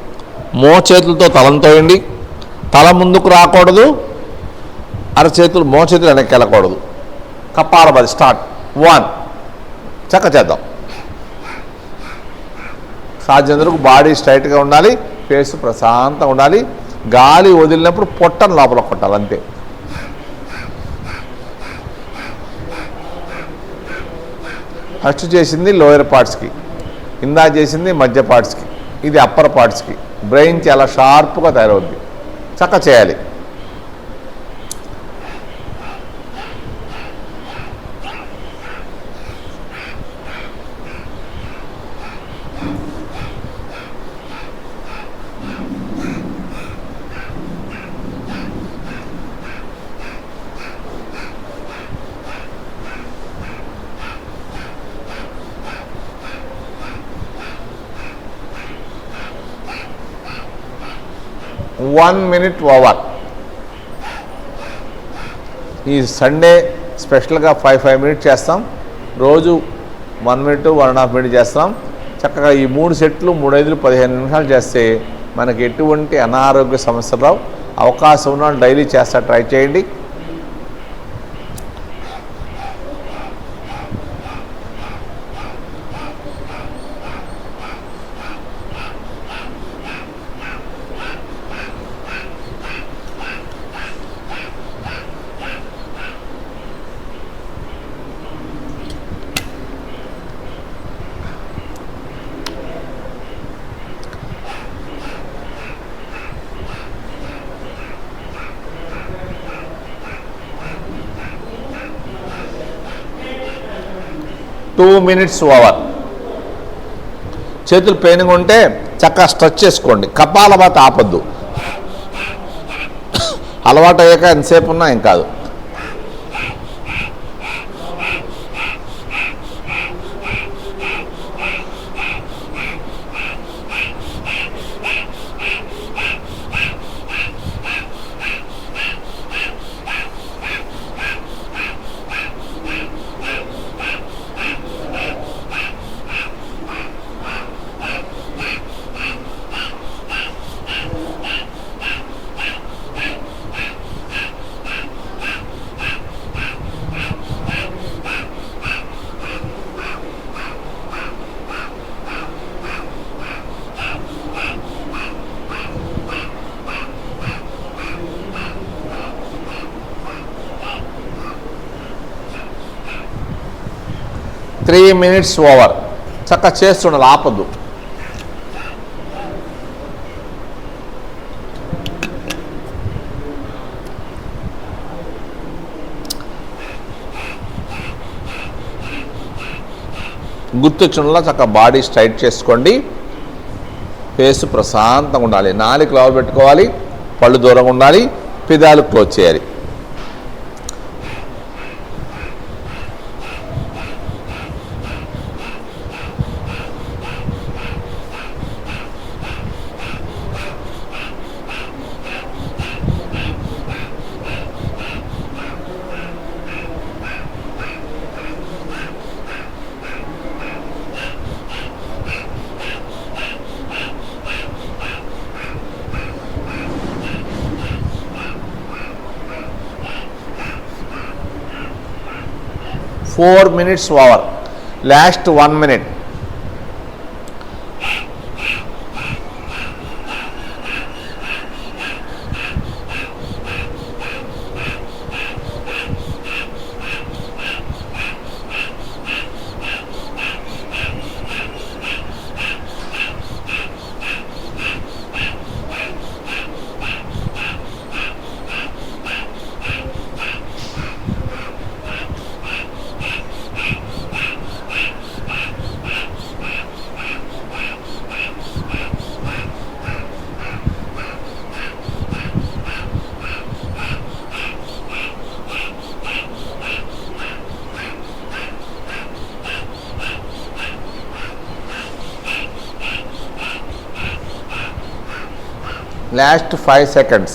మోచేతులతో తలను తోయండి. తల ముందుకు రాకూడదు, అరచేతులు మోచేతులు వెనక్కి వెళ్ళకూడదు. కపాలభాతి. స్టార్ట్. 1. చక్కగా చేద్దాం. సాధ్యమైనంతవరకు బాడీ స్ట్రైట్గా ఉండాలి, ఫేస్ ప్రశాంతంగా ఉండాలి. గాలి వదిలినప్పుడు పొట్టను లోపల కొట్టాలి, అంతే. ఫస్ట్ చేసింది లోయర్ పార్ట్స్కి, ఇందా చేసింది మధ్య పార్ట్స్కి, ఇది అప్పర్ పార్ట్స్కి. బ్రెయిన్ చాలా షార్ప్గా తయారవుద్ది. చక్కగా చేయాలి. One minute over. ఈ సండే స్పెషల్గా 5 minutes చేస్తాం. రోజు 1 minute 1.5 minutes చేస్తాం. చక్కగా ఈ 3 సెట్లు 3 5 15 నిమిషాలు చేస్తే మనకి ఎటువంటి అనారోగ్య సమస్యలు రావు. అవకాశం ఉన్న డైలీ చేస్తా, ట్రై చేయండి. Two minutes over. చేతులు పెయిన్గా ఉంటే చక్కగా స్ట్రెచ్ చేసుకోండి. కపాలభాతి ఆపద్దు. అలవాటు అయ్యాక ఎంతసేపు ఉన్నా ఏం కాదు. 3 minutes ఓవర్. చక్కగా చేస్తుండాలి, ఆపద్దు. గుర్తొచ్చినలా చక్కగా బాడీ స్ట్రైట్ చేసుకోండి. ఫేస్ ప్రశాంతంగా ఉండాలి. నాలుగు లోపల పెట్టుకోవాలి, పళ్ళు దూరంగా ఉండాలి, పెదాలు క్లోజ్ చేయాలి. Four minutes over. Last 1 minute. Last 5 seconds.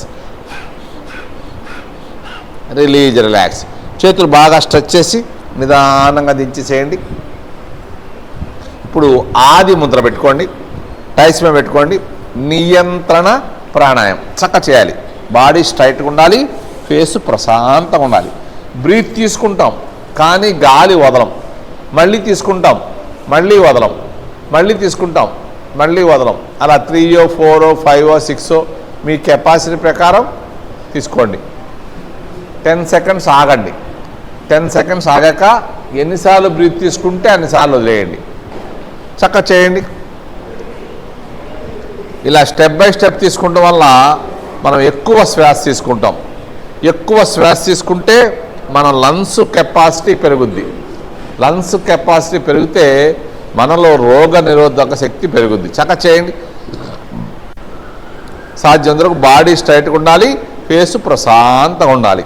Release, relax. చేతులు బాగా స్ట్రెచ్ చేసి నిదానంగా దించేసేయండి. ఇప్పుడు ఆది ముద్ర పెట్టుకోండి, టైస్ మీద పెట్టుకోండి. నియంత్రణ ప్రాణాయామం చక్కగా చేయాలి. బాడీ స్ట్రైట్గా ఉండాలి, ఫేస్ ప్రశాంతంగా ఉండాలి. బ్రీత్ తీసుకుంటాం కానీ గాలి వదలం, మళ్ళీ తీసుకుంటాం, మళ్ళీ వదలం, మళ్ళీ తీసుకుంటాం, మళ్ళీ వదలం. అలా 3, 4, 5, 6 మీ కెపాసిటీ ప్రకారం తీసుకోండి. 10 seconds ఆగండి. 10 seconds ఆగాక ఎన్నిసార్లు బ్రీత్ తీసుకుంటే అన్నిసార్లు వదిలేయండి. చక్కగా చేయండి. ఇలా స్టెప్ బై స్టెప్ తీసుకుంటాం వల్ల మనం ఎక్కువ శ్వాస తీసుకుంటాం. ఎక్కువ శ్వాస తీసుకుంటే మన లంగ్స్ కెపాసిటీ పెరుగుద్ది. లంగ్స్ కెపాసిటీ పెరిగితే మనలో రోగ నిరోధక శక్తి పెరుగుద్ది. చక్కగా చేయండి. సాధ్యంతరకు బాడీ స్ట్రైట్గా ఉండాలి, ఫేస్ ప్రశాంతంగా ఉండాలి.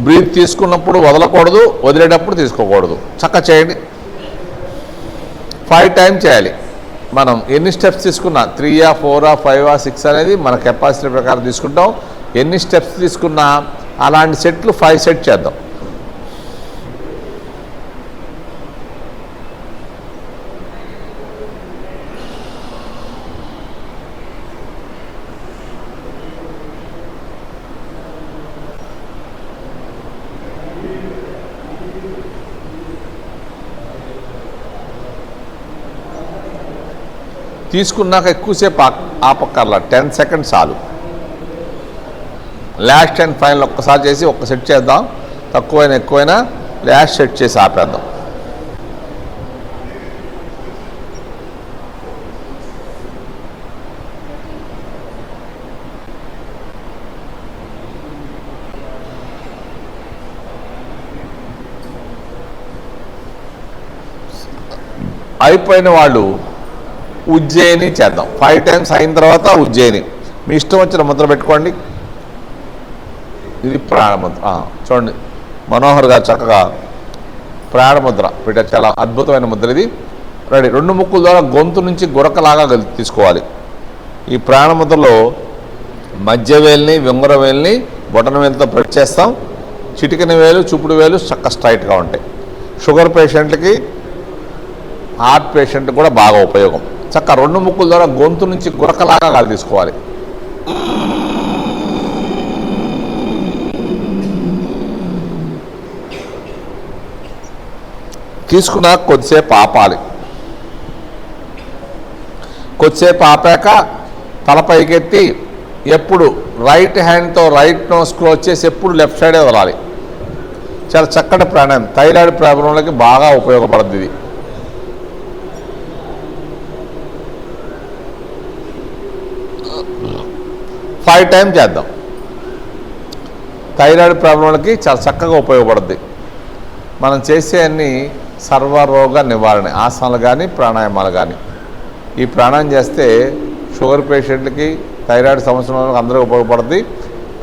బ్రీత్ తీసుకున్నప్పుడు వదలకూడదు, వదిలేటప్పుడు తీసుకోకూడదు. చక్కగా చేయండి. 5 times చేయాలి. మనం ఎన్ని స్టెప్స్ తీసుకున్నా 3, 4, 5, 6 అనేది మన కెపాసిటీ ప్రకారం తీసుకుంటాం. ఎన్ని స్టెప్స్ తీసుకున్నా అలాంటి సెట్లు 5 సెట్ చేద్దాం. తీసుకున్నాక ఎక్కువసేపు ఆపక్కర్లా, 10 seconds చాలు. లాస్ట్ అండ్ ఫైనల్ ఒక్కసారి చేసి ఒక్క సెట్ చేద్దాం. తక్కువైనా ఎక్కువైనా లాస్ట్ సెట్ చేసి ఆపేద్దాం. అయిపోయిన వాళ్ళు ఉజ్జయిని చేద్దాం. 5 times అయిన తర్వాత ఉజ్జయిని మీ ఇష్టం వచ్చిన ముద్ర పెట్టుకోండి. ఇది ప్రాణముద్ర. చూడండి, మనోహర్ గారు చక్కగా ప్రాణముద్ర పెట్టారు. చాలా అద్భుతమైన ముద్ర ఇది. రెడీ. 2 ముక్కుల ద్వారా గొంతు నుంచి గురకలాగా తీసుకోవాలి. ఈ ప్రాణముద్రలో మధ్య వేలుని, వింగుర వేలుని బొటన వేలుతో ప్రెస్ చేస్తాం. చిటికెన వేలు, చూపుడు వేలు చక్కగా స్ట్రైట్గా ఉంటాయి. షుగర్ పేషెంట్లకి, హార్ట్ పేషెంట్కి కూడా బాగా ఉపయోగం. చక్కగా 2 ముక్కుల ద్వారా గొంతు నుంచి గురకలాగా గాలి తీసుకోవాలి. తీసుకున్నా కొద్దిసేపు ఆపాలి. కొద్దిసేపు ఆపాక తల పైకెత్తి ఎప్పుడు రైట్ హ్యాండ్తో రైట్ నోస్ క్లోజ్ చేసి ఎప్పుడు లెఫ్ట్ సైడే వదలాలి. చాలా చక్కటి ప్రాణాయామం, థైరాయిడ్ ప్రాబ్లంలకి బాగా ఉపయోగపడుతుంది ఇది. ఫైవ్ టైమ్స్ చేద్దాం. థైరాయిడ్ ప్రాబ్లంలకి చాలా చక్కగా ఉపయోగపడుద్ది. మనం చేసే అన్ని సర్వరోగ నివారణ ఆసనాలు కానీ ప్రాణాయామాలు కానీ. ఈ ప్రాణాయామం చేస్తే షుగర్ పేషెంట్లకి, థైరాయిడ్ సమస్య వాళ్ళకి అందరికీ ఉపయోగపడుతుంది.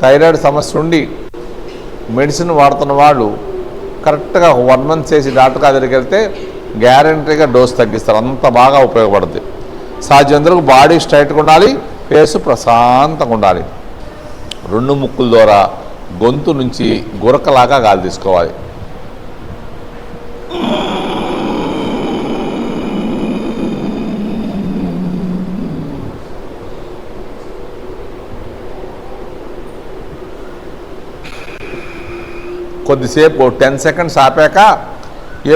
థైరాయిడ్ సమస్య ఉండి మెడిసిన్ వాడుతున్న వాళ్ళు కరెక్ట్గా 1 month చేసి డాక్టర్ దగ్గరికి వెళ్తే గ్యారంటీగా డోస్ తగ్గిస్తారు. అంత బాగా ఉపయోగపడుతుంది. సాధ్యంతరకు బాడీ స్ట్రైట్గా ఉండాలి, ఫేస్ ప్రశాంతంగా ఉండాలి. 2 ముక్కుల ద్వారా గొంతు నుంచి గురకలాగా గాలి తీసుకోవాలి. కొద్దిసేపు 10 seconds ఆపాక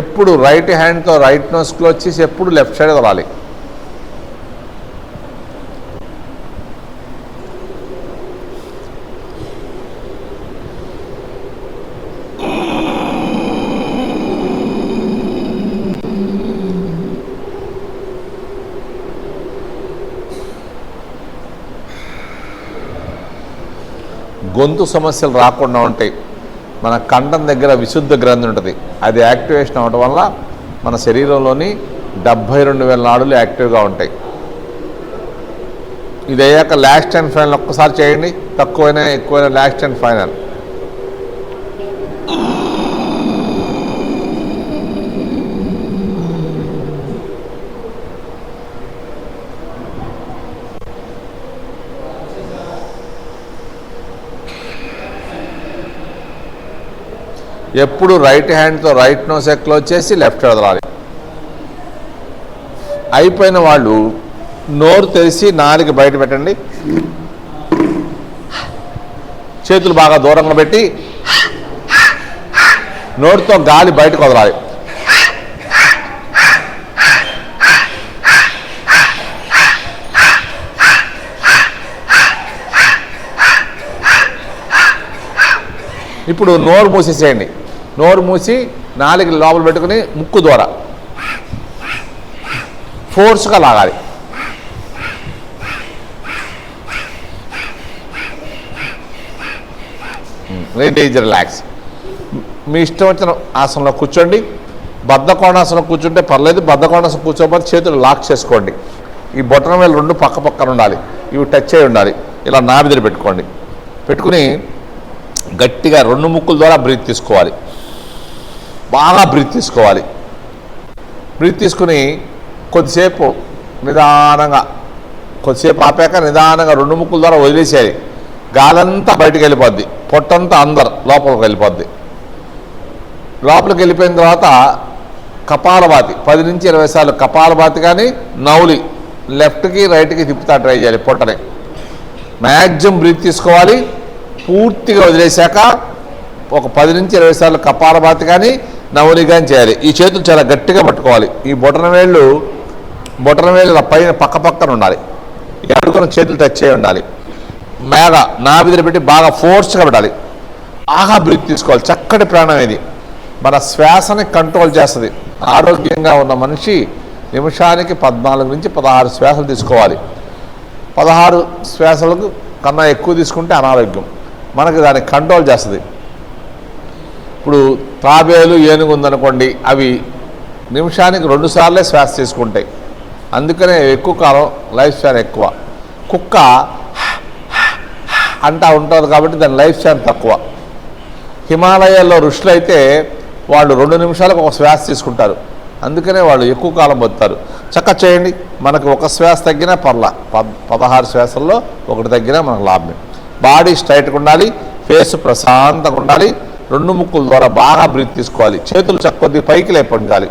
ఎప్పుడు రైట్ హ్యాండ్తో రైట్ నోస్ క్లోజ్ చేసి ఎప్పుడు లెఫ్ట్ సైడ్ వదలాలి. గొంతు సమస్యలు రాకుండా ఉంటాయి. మన కంఠం దగ్గర విశుద్ధ గ్రంథి ఉంటుంది, అది యాక్టివేషన్ అవ్వడం వల్ల మన శరీరంలోని 72,000 నాడులు యాక్టివ్గా ఉంటాయి. ఇది అయ్యాక లాస్ట్ అండ్ ఫైనల్ ఒక్కసారి చేయండి. తక్కువైనా ఎక్కువైనా లాస్ట్ అండ్ ఫైనల్. ఎప్పుడు రైట్ హ్యాండ్తో రైట్ నోస్ క్లోజ్ చేసి లెఫ్ట్ వదలాలి. అయిపోయిన వాళ్ళు నోరు తెరిచి నాలుక బయట పెట్టండి. చేతులు బాగా దూరంగా పెట్టి నోరుతో గాలి బయటకు వదలాలి. ఇప్పుడు నోరు మూసేసేయండి. నోరు మూసి నాలుగు లోపల పెట్టుకుని ముక్కు ద్వారా ఫోర్స్గా లాగాలి. రిలాక్స్. మీ ఇష్టం వచ్చిన ఆసనంలో కూర్చోండి. బద్ధకోణాసనం కూర్చుంటే పర్లేదు, బద్ధకోణాసనం కూర్చోకపోతే చేతులు లాక్ చేసుకోండి. ఈ బొటన వేలు 2 పక్క పక్కన ఉండాలి, ఇవి టచ్ అయి ఉండాలి. ఇలా నాభిదిరి పెట్టుకోండి. పెట్టుకుని గట్టిగా 2 ముక్కుల ద్వారా బ్రీత్ తీసుకోవాలి. బాగా బ్రీత్ తీసుకోవాలి. బ్రీత్ తీసుకుని కొద్దిసేపు నిదానంగా, కొద్దిసేపు ఆపాక నిదానంగా 2 ముక్కుల ద్వారా వదిలేసేయాలి. గాలంతా బయటకు వెళ్ళిపోద్ది, పొట్టంతా లోపలికి వెళ్ళిపోద్ది. లోపలికి వెళ్ళిపోయిన తర్వాత కపాలభాతి 10 నుంచి 20 సార్లు కపాలభాతి కానీ నౌలి లెఫ్ట్కి రైట్కి తిప్పుతా ట్రై చేయాలి. పొట్టని మ్యాక్సిమం బ్రీత్ తీసుకోవాలి. పూర్తిగా వదిలేశాక ఒక 10 నుంచి 20 సార్లు కపాలభాతి కానీ నవలి కానీ చేయాలి. ఈ చేతులు చాలా గట్టిగా పట్టుకోవాలి. ఈ బొటన వేళ్ళు ఇలా పైన పక్క పక్కన ఉండాలి. ఈ అడుగున చేతులు టచ్ చేయి ఉండాలి. మేఘ నాభిదిరి పెట్టి బాగా ఫోర్స్గా పెట్టాలి. బాగా బ్రీత్ తీసుకోవాలి. చక్కటి ప్రాణం ఇది మన శ్వాసని కంట్రోల్ చేస్తుంది. ఆరోగ్యంగా ఉన్న మనిషి నిమిషానికి 14 నుంచి 16 శ్వాసలు తీసుకోవాలి. 16 శ్వాసలకు కన్నా ఎక్కువ తీసుకుంటే అనారోగ్యం. మనకి దాన్ని కంట్రోల్ చేస్తుంది. ఇప్పుడు తాబేలు, ఏనుగు ఉందనుకోండి, అవి నిమిషానికి 2 సార్లే శ్వాస తీసుకుంటాయి. అందుకనే ఎక్కువ కాలం లైఫ్ స్పాన్ ఎక్కువ. కుక్క అంటా ఉంటుంది కాబట్టి దాని లైఫ్ స్పాన్ తక్కువ. హిమాలయాల్లో ఋషులు అయితే వాళ్ళు 2 నిమిషాలకు ఒక శ్వాస తీసుకుంటారు. అందుకనే వాళ్ళు ఎక్కువ కాలం బతుకుతారు. చక్కగా చేయండి. మనకు ఒక శ్వాస తగ్గినా పర్లా, 16 శ్వాసల్లో ఒకటి తగ్గినా మనకు లాభమే. బాడీ స్ట్రైట్గా ఉండాలి, ఫేస్ ప్రశాంతంగా ఉండాలి. 2 ముక్కుల ద్వారా బాగా బ్రీత్ తీసుకోవాలి. చేతులు కొద్ది పైకి లేపండాలి.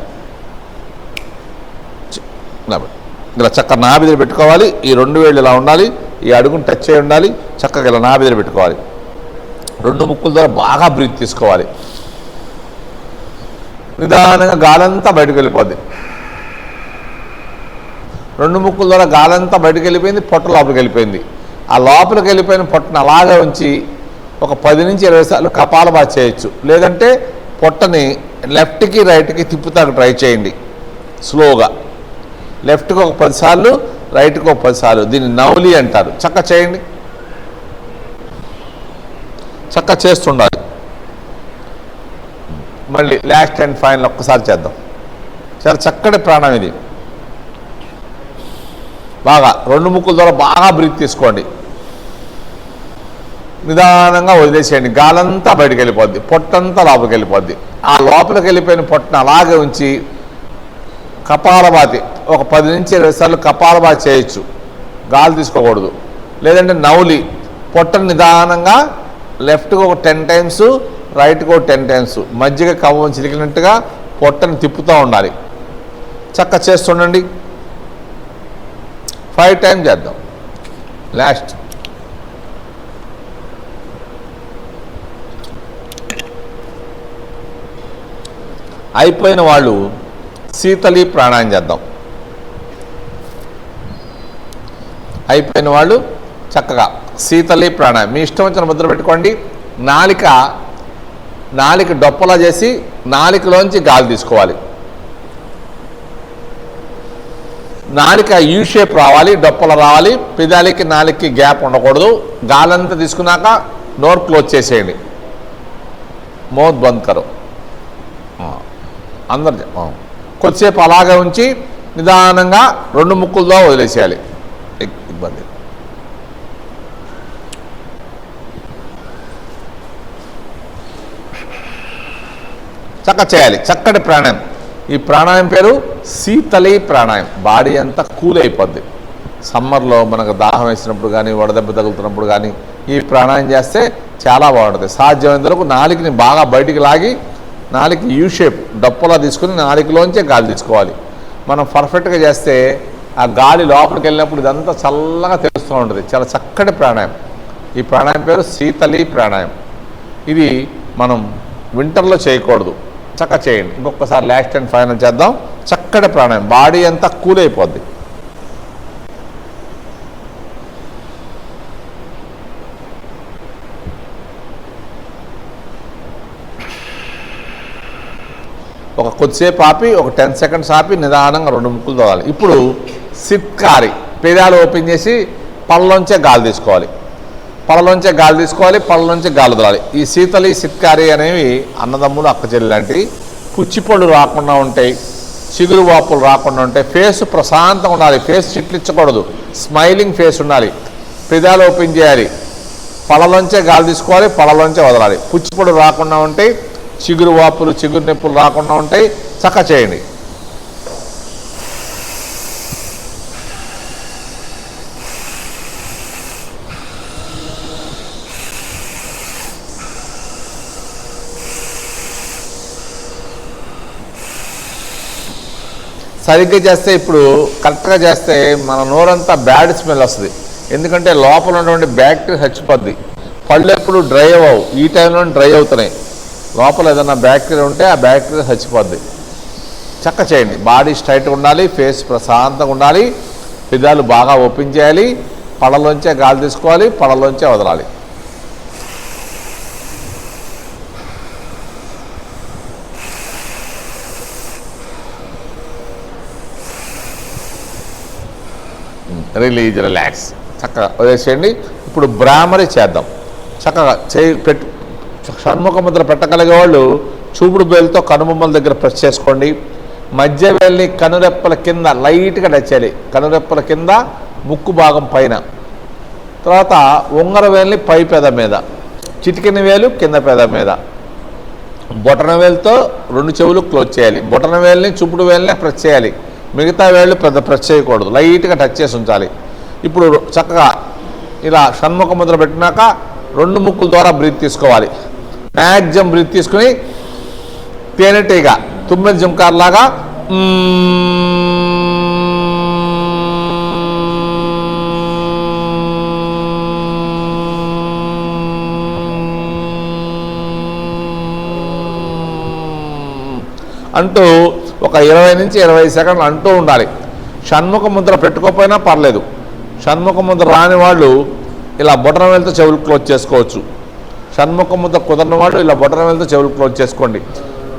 ఇలా చక్కగా నాభిదిరి పెట్టుకోవాలి. ఈ 2 వేళ్ళు ఇలా ఉండాలి. ఈ అడుగును టచ్ అయి ఉండాలి. చక్కగా ఇలా నాభిదిరి పెట్టుకోవాలి. 2 ముక్కుల ద్వారా బాగా బ్రీత్ తీసుకోవాలి. నిదానంగా గాలంతా బయటకు వెళ్ళిపోద్ది. 2 ముక్కుల ద్వారా గాలంతా బయటకు వెళ్ళిపోయింది, పొట్ట లోపలికి వెళ్ళిపోయింది. ఆ లోపలికి వెళ్ళిపోయిన పొట్టను అలాగే ఉంచి ఒక 10 నుంచి 20 సార్లు కపాలభాతి చేయొచ్చు. లేదంటే పొట్టని లెఫ్ట్కి రైట్కి తిప్పుతాకు ట్రై చేయండి స్లోగా. లెఫ్ట్కి ఒక 10 సార్లు, రైట్కి ఒక 10 సార్లు. దీన్ని నవలి అంటారు. చక్క చేయండి, చక్క చేస్తుండాలి. మళ్ళీ లాస్ట్ అండ్ ఫైనల్ ఒక్కసారి చేద్దాం. చాలా చక్కటి ప్రాణం ఇది. బాగా 2 ముక్కుల ద్వారా బాగా బ్రీత్ తీసుకోండి. నిదానంగా వదిలేసేయండి. గాలంతా బయటకు వెళ్ళిపోద్ది, పొట్టంతా లోపలికి వెళ్ళిపోద్ది. ఆ లోపలికి వెళ్ళిపోయిన పొట్టను అలాగే ఉంచి కపాలభాతి ఒక 10 నుంచి 20 సార్లు కపాలభాతి చేయొచ్చు. గాలి తీసుకోకూడదు. లేదంటే నవలి పొట్టను నిదానంగా లెఫ్ట్కి ఒక 10 టైమ్స్, రైట్కి ఒక 10 టైమ్స్ మజ్జిగ కవ్వం చిలికినట్టుగా పొట్టను తిప్పుతూ ఉండాలి. చక్క చేస్తుండండి. 5 టైమ్స్ చేద్దాం. లాస్ట్ అయిపోయిన వాళ్ళు శీతలి ప్రాణాయామం చేద్దాం. అయిపోయిన వాళ్ళు చక్కగా శీతలి ప్రాణాయామం మీ ఇష్టం వచ్చిన ముద్ర పెట్టుకోండి. నాలిక డొప్పలా చేసి నాలికలోంచి గాలి తీసుకోవాలి. నాలిక యూ షేప్ రావాలి, డొప్పల రావాలి. పెదాలకి నాలికి గ్యాప్ ఉండకూడదు. గాలంతా తీసుకున్నాక నోరు క్లోజ్ చేసేయండి. మౌత్ బంద్ కరో. అందరు కొద్దిసేపు అలాగే ఉంచి నిదానంగా 2 ముక్కులతో వదిలేసేయాలి. ఇబ్బంది చక్క చేయాలి. చక్కటి ప్రాణాయామం. ఈ ప్రాణాయామం పేరు శీతలి ప్రాణాయామం. బాడీ అంతా కూల్ అయిపోద్ది. సమ్మర్లో మనకు దాహం వేసినప్పుడు కానీ, వడదెబ్బ తగులుతున్నప్పుడు కానీ ఈ ప్రాణాయామం చేస్తే చాలా బాగుంటుంది. సాధ్యమైనంత వరకు నాలికని బాగా బయటికి లాగి నాలిక యూ షేప్ డప్పలా తీసుకుని నాలికలోంచే గాలి తీసుకోవాలి. మనం పర్ఫెక్ట్గా చేస్తే ఆ గాలి లోపలికి వెళ్ళినప్పుడు ఇదంతా చల్లగా తెలుస్తూ ఉంటుంది. చాలా చక్కటి ప్రాణాయామం. ఈ ప్రాణాయామం పేరు శీతలి ప్రాణాయామం. ఇది మనం వింటర్లో చేయకూడదు. చక్క చేయండి. ఇంకొకసారి లాస్ట్ అండ్ ఫైనల్ చేద్దాం. చక్కటి ప్రాణాయామం. బాడీ అంతా కూల్ అయిపోద్ది. ఒక కొద్దిసేపు ఆపి ఒక 10 సెకండ్స్ ఆపి నిదానంగా 2 ముక్కులు తోవాలి. ఇప్పుడు సిత్కారి పెదాలు ఓపెన్ చేసి పళ్ళలోంచే గాలి తీసుకోవాలి. పళ్ళలోంచే గాలి తీసుకోవాలి, పళ్ళలోంచే గాలి వదలాలి. ఈ శీతలి సిత్కారి అనేవి అన్నదమ్ములు అక్కచెల్లి లాంటివి. పుచ్చిపళ్ళు రాకుండా ఉంటాయి, చిగురు వాపులు రాకుండా ఉంటాయి. ఫేస్ ప్రశాంతంగా ఉండాలి. ఫేస్ చిట్లించకూడదు. స్మైలింగ్ ఫేస్ ఉండాలి. పెదాలు ఓపెన్ చేయాలి. పళ్ళలోంచే గాలి తీసుకోవాలి, పళ్ళలోంచే వదలాలి. పుచ్చిపళ్ళు రాకుండా ఉంటాయి, చిగురు వాపులు చిగురు నొప్పులు రాకుండా ఉంటాయి. చక్క చేయండి. సరిగ్గా చేస్తే ఇప్పుడు కరెక్ట్గా చేస్తే మన నోరంతా బ్యాడ్ స్మెల్ వస్తుంది. ఎందుకంటే లోపల ఉన్నటువంటి బ్యాక్టీరియా చచ్చిపోద్ది. పళ్ళు ఎప్పుడు డ్రై అవ్వవు. ఈ టైంలో డ్రై అవుతున్నాయి. లోపల ఏదైనా బ్యాక్టీరియా ఉంటే ఆ బ్యాక్టీరియా చచ్చిపోద్ది. చక్క చేయండి. బాడీ స్ట్రైట్గా ఉండాలి, ఫేస్ ప్రశాంతంగా ఉండాలి, పెదాలు బాగా ఓపెన్ చేయాలి, పళ్ళలోంచే గాలి తీసుకోవాలి, పళ్ళలోంచే వదలాలి. Release, relax. చక్కగా వదిలేసేయండి. ఇప్పుడు బ్రాహ్మరి చేద్దాం. చక్కగా చేయి పెట్టు. షణ్ముఖ ముద్ర పెట్టగలిగే వాళ్ళు చూపుడు వేలుతో కనుబొమ్మల దగ్గర ప్రెస్ చేసుకోండి. మధ్య వేలిని కనురెప్పల కింద లైట్గా టచ్ చేయాలి. కనురెప్పల కింద, ముక్కు భాగం పైన. తర్వాత ఉంగర వేలిని పై పెద మీద, చిటికెన వేలు కింద పెద మీద. బొటన వేలుతో 2 చెవులు క్లోజ్ చేయాలి. బొటన వేలిని చూపుడు వేలిని ప్రెస్ చేయాలి. మిగతా వేళ్ళు పెద్ద ప్రెస్ చేయకూడదు. లైట్గా టచ్ చేసి ఉంచాలి. ఇప్పుడు చక్కగా ఇలా షణ్ముఖ ముద్ర పెట్టినాక 2 ముక్కుల ద్వారా బ్రీత్ తీసుకోవాలి. మ్యాక్సిమం బ్రీత్ తీసుకుని తేనెటీగ తుమ్మెద జుంకార్ లాగా అంటూ ఒక 20 నుంచి 25 సెకండ్లు అంటూ ఉండాలి. షణ్ముఖ ముద్ర పెట్టుకోకపోయినా పర్లేదు. షణ్ముఖ ముద్ర రాని వాళ్ళు ఇలా బొటన వేలుతో చెవులు క్లోజ్ చేసుకోవచ్చు. షణ్ముఖముతో కుదరని వాళ్ళు ఇలా బొటన వేలుతో చెవులు క్లోజ్ చేసుకోండి.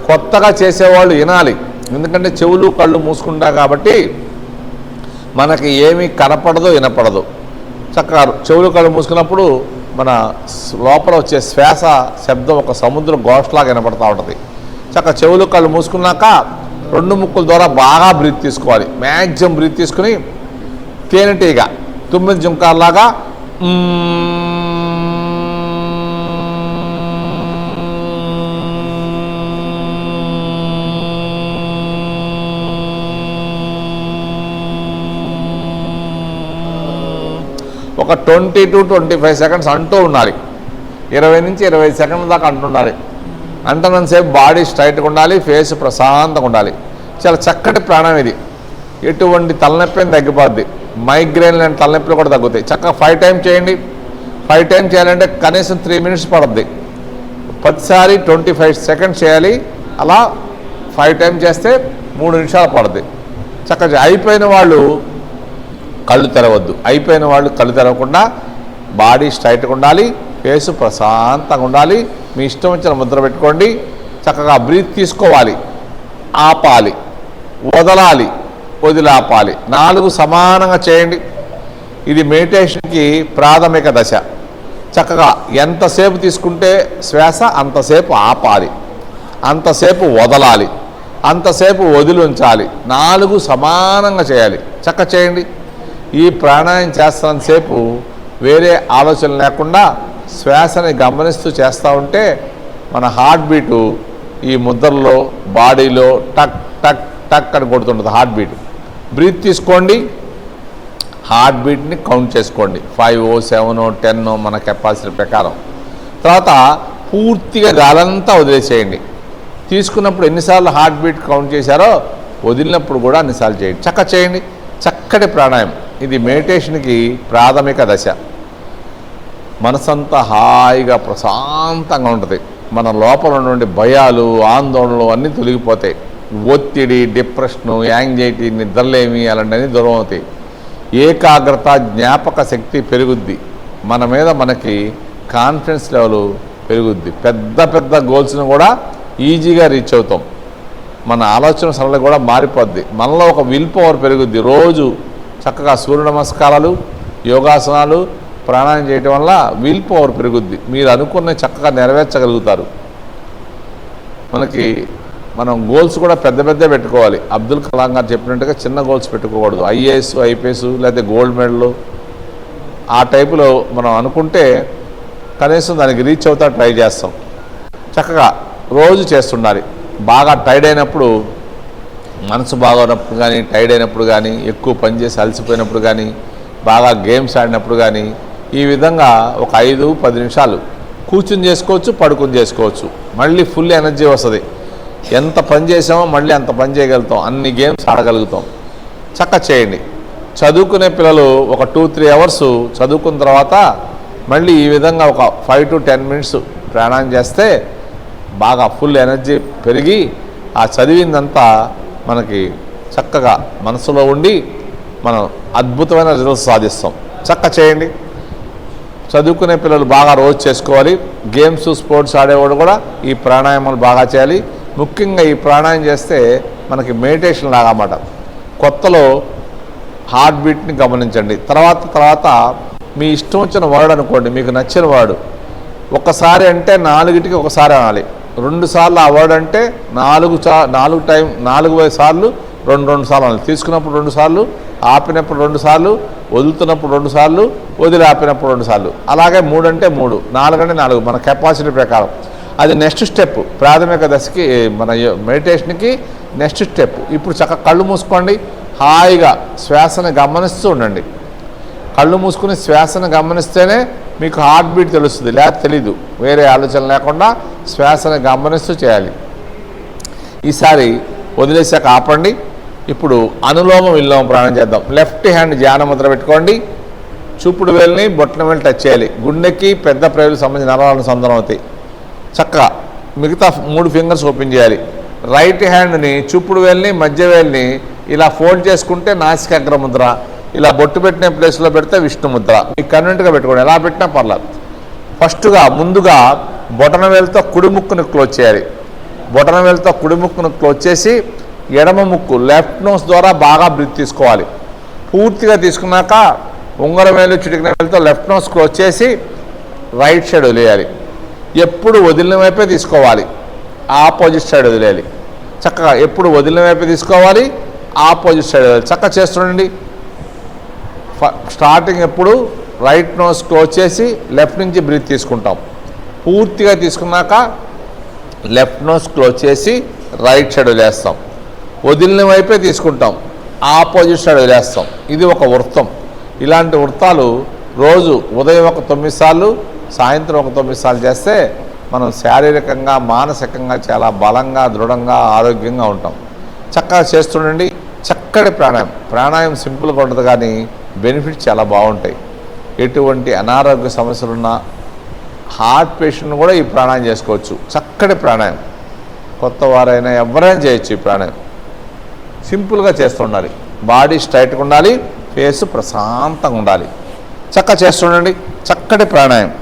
కొత్తగా చేసేవాళ్ళు వినాలి, ఎందుకంటే చెవులు కళ్ళు మూసుకుంటా కాబట్టి మనకి ఏమీ కనపడదు వినపడదు. చక్కగా చెవులు కళ్ళు మూసుకున్నప్పుడు మన లోపల వచ్చే శ్వాస శబ్దం ఒక సముద్ర ఘోషలాగా వినపడుతూ ఉంటుంది. చక్కగా చెవులు కళ్ళు మూసుకున్నాక 2 ముక్కుల ద్వారా బాగా బ్రీత్ తీసుకోవాలి. మ్యాక్సిమం బ్రీత్ తీసుకుని తేనెటీగ 9 జుంకార్లాగా ఒక 20 to 25 సెకండ్స్ అంటూ ఉండాలి. 20 నుంచి 25 సెకండ్ల దాకా అంటుండాలి. అంటున్నంతసేపు బాడీ స్ట్రైట్గా ఉండాలి, ఫేస్ ప్రశాంతంగా ఉండాలి. చాలా చక్కటి ప్రాణం ఇది. ఎటువంటి తలనొప్పి తగ్గిపోద్ది. మైగ్రేన్ లాంటి తలనొప్పులు కూడా తగ్గుతాయి. చక్కగా 5 టైమ్స్ చేయండి. 5 టైమ్స్ చేయాలంటే కనీసం 3 మినిట్స్ పడుద్ది. ప్రతిసారి 25 సెకండ్స్ చేయాలి. అలా 5 టైమ్స్ చేస్తే 3 నిమిషాలు పడుద్ది. చక్కగా అయిపోయిన వాళ్ళు కళ్ళు తెరవద్దు. అయిపోయిన వాళ్ళు కళ్ళు తెరవకుండా బాడీ స్ట్రైట్గా ఉండాలి, ఫేసు ప్రశాంతంగా ఉండాలి. మీ ఇష్టం వచ్చిన ముద్ర పెట్టుకోండి. చక్కగా బ్రీత్ తీసుకోవాలి, ఆపాలి, వదలాలి, వదిలాపాలి. 4 సమానంగా చేయండి. ఇది మెడిటేషన్కి ప్రాథమిక దశ. చక్కగా ఎంతసేపు తీసుకుంటే శ్వాస అంతసేపు ఆపాలి, అంతసేపు వదలాలి, అంతసేపు వదిలి ఉంచాలి. 4 సమానంగా చేయాలి. చక్కగా చేయండి. ఈ ప్రాణాయామం చేస్తున్నంతసేపు వేరే ఆలోచన లేకుండా శ్వాసని గమనిస్తూ చేస్తూ ఉంటే మన హార్ట్ బీటు ఈ ముద్రలో బాడీలో టక్ టక్ టక్ అని కొడుతుంటుంది హార్ట్ బీట్. బ్రీత్ తీసుకోండి, హార్ట్ బీట్ని కౌంట్ చేసుకోండి. 5, 7, 10 మన కెపాసిటీ ప్రకారం. తర్వాత పూర్తిగా గాలంతా వదిలేసేయండి. తీసుకున్నప్పుడు ఎన్నిసార్లు హార్ట్ బీట్ కౌంట్ చేశారో వదిలినప్పుడు కూడా అన్నిసార్లు చేయండి. చక్కగా చేయండి. చక్కటి ప్రాణాయామం. ఇది మెడిటేషన్కి ప్రాథమిక దశ. మనసంతా హాయిగా ప్రశాంతంగా ఉంటుంది. మన లోపల నుండి భయాలు, ఆందోళనలు అన్నీ తొలగిపోతాయి. ఒత్తిడి, డిప్రెషను, యాంగ్జైటీ, నిద్రలేమి అలాంటివన్నీ దూరం అవుతాయి. ఏకాగ్రత, జ్ఞాపక శక్తి పెరుగుద్ది. మన మీద మనకి కాన్ఫిడెన్స్ లెవెల్ పెరుగుద్ది. పెద్ద పెద్ద గోల్స్ని కూడా ఈజీగా రీచ్ అవుతాం. మన ఆలోచన సరళి కూడా మారిపోద్ది. మనలో ఒక విల్ పవర్ పెరుగుద్ది. రోజు చక్కగా సూర్య నమస్కారాలు, యోగాసనాలు, ప్రాణాయామం చేయటం వల్ల విల్ పవర్ పెరుగుద్ది. మీరు అనుకున్న చక్కగా నెరవేర్చగలుగుతారు. మనం గోల్స్ కూడా పెద్ద పెద్ద పెట్టుకోవాలి. అబ్దుల్ కలాం గారు చెప్పినట్టుగా చిన్న గోల్స్ పెట్టుకోకూడదు. IAS, IPS లేకపోతే గోల్డ్ మెడల్ ఆ టైపులో మనం అనుకుంటే కనీసం దానికి రీచ్ అవుతా ట్రై చేస్తాం. చక్కగా రోజు చేస్తుండాలి. బాగా టైర్డ్ అయినప్పుడు, మనసు బాగోనప్పుడు కానీ, టైర్డ్ అయినప్పుడు కానీ, ఎక్కువ పనిచేసి అలసిపోయినప్పుడు కానీ, బాగా గేమ్స్ ఆడినప్పుడు కానీ ఈ విధంగా ఒక 5-10 నిమిషాలు కూర్చుని చేసుకోవచ్చు, పడుకుని చేసుకోవచ్చు. మళ్ళీ ఫుల్ ఎనర్జీ వస్తుంది. ఎంత పని చేసామో మళ్ళీ అంత పని చేయగలుగుతాం. అన్ని గేమ్స్ ఆడగలుగుతాం. చక్కగా చేయండి. చదువుకునే పిల్లలు ఒక 2-3 అవర్స్ చదువుకున్న తర్వాత మళ్ళీ ఈ విధంగా ఒక 5 to 10 మినిట్స్ ప్రాణాయామం చేస్తే బాగా ఫుల్ ఎనర్జీ పెరిగి ఆ చదివిందంతా మనకి చక్కగా మనసులో ఉండి మనం అద్భుతమైన రిజల్ట్స్ సాధిస్తాం. చక్కగా చేయండి. చదువుకునే పిల్లలు బాగా రోజు చేసుకోవాలి. గేమ్స్, స్పోర్ట్స్ ఆడేవాడు కూడా ఈ ప్రాణాయామాలు బాగా చేయాలి. ముఖ్యంగా ఈ ప్రాణాయామం చేస్తే మనకి మెడిటేషన్ లాగా అన్నమాట. కొత్తలో హార్ట్ బీట్ని గమనించండి. తర్వాత మీ ఇష్టం వచ్చిన వర్డ్ అనుకోండి, మీకు నచ్చిన వర్డ్. ఒకసారి అంటే 4టికి ఒకసారి అనాలి. 2 సార్లు ఆ వర్డ్ అంటే 4 సార్లు 2 సార్లు అనాలి. తీసుకున్నప్పుడు 2 సార్లు, ఆపినప్పుడు 2 సార్లు, వదులుతున్నప్పుడు 2 సార్లు, వదిలి ఆపినప్పుడు 2 సార్లు. అలాగే 3 అంటే 3, 4 అంటే 4 మన కెపాసిటీ ప్రకారం. అది నెక్స్ట్ స్టెప్. ప్రాథమిక దశకి మన మెడిటేషన్కి నెక్స్ట్ స్టెప్. ఇప్పుడు చక్కగా కళ్ళు మూసుకోండి. హాయిగా శ్వాసను గమనిస్తూ ఉండండి. కళ్ళు మూసుకుని శ్వాసను గమనిస్తేనే మీకు హార్ట్ బీట్ తెలుస్తుంది, లేకపోతే తెలీదు. వేరే ఆలోచన లేకుండా శ్వాసను గమనిస్తూ చేయాలి. ఈసారి వదిలేసాక ఆపండి. ఇప్పుడు అనులోమ విలోమ ప్రాణాయామం చేద్దాం. లెఫ్ట్ హ్యాండ్ ధ్యాన ముద్ర పెట్టుకోండి. చూపుడు వేలుని బొట్టన వేలు టచ్ చేయాలి. గుండెకి పెద్ద ప్రేవులకు సంబంధించిన నరాలను సందనం అవుతాయి. చక్కగా మిగతా 3 ఫింగర్స్ ఓపెన్ చేయాలి. రైట్ హ్యాండ్ని చూపుడు వేలుని మధ్య వేలుని ఇలా ఫోల్డ్ చేసుకుంటే నాసికాగ్ర ముద్ర. ఇలా బొట్టు పెట్టిన ప్లేస్లో పెడితే విష్ణు ముద్ర. మీకు కన్వెంట్గా పెట్టుకోండి, ఎలా పెట్టినా పర్లేదు. ఫస్ట్గా ముందుగా బొటన వేలుతో కుడి ముక్కును క్లోజ్ చేయాలి. బొటన వేలుతో కుడి ముక్కును క్లోజ్ చేసి ఎడమ ముక్కు లెఫ్ట్ నోస్ ద్వారా బాగా బ్రీత్ తీసుకోవాలి. పూర్తిగా తీసుకున్నాక ఉంగరం వేలు చిటికిన వేలుతో లెఫ్ట్ నోస్ క్లోజ్ చేసి రైట్ సైడ్ వదిలేయాలి. ఎప్పుడు వదిలిన వైపే తీసుకోవాలి, ఆపోజిట్ సైడ్ వదిలేయాలి. చక్కగా ఎప్పుడు వదిలిన వైపే తీసుకోవాలి, ఆపోజిట్ సైడ్ వదిలేయాలి. చక్కగా చేస్తుండండి. స్టార్టింగ్ ఎప్పుడు రైట్ నోస్ క్లోజ్ చేసి లెఫ్ట్ నుంచి బ్రీత్ తీసుకుంటాం. పూర్తిగా తీసుకున్నాక లెఫ్ట్ నోస్ క్లోజ్ చేసి రైట్ సైడ్ వదిలేస్తాం. వదిలిన వైపే తీసుకుంటాం, ఆపోజిట్ సైడ్ వదిలేస్తాం. ఇది ఒక వృత్తం. ఇలాంటి వృత్తాలు రోజు ఉదయం ఒక 9 సార్లు, సాయంత్రం ఒక 9 సార్లు చేస్తే మనం శారీరకంగా మానసికంగా చాలా బలంగా దృఢంగా ఆరోగ్యంగా ఉంటాం. చక్కగా చేస్తుండండి. చక్కటి ప్రాణాయామం సింపుల్గా ఉంటుంది కానీ బెనిఫిట్స్ చాలా బాగుంటాయి. ఎటువంటి అనారోగ్య సమస్యలున్నా హార్ట్ పేషెంట్ కూడా ఈ ప్రాణాయామం చేసుకోవచ్చు. చక్కటి ప్రాణాయామం, కొత్త వారైనా ఎవరైనా చేయొచ్చు. ఈ ప్రాణాయామం సింపుల్గా చేస్తుండాలి. బాడీ స్ట్రైట్గా ఉండాలి, ఫేస్ ప్రశాంతంగా ఉండాలి. చక్కగా చేస్తుండండి. చక్కటి ప్రాణాయామం.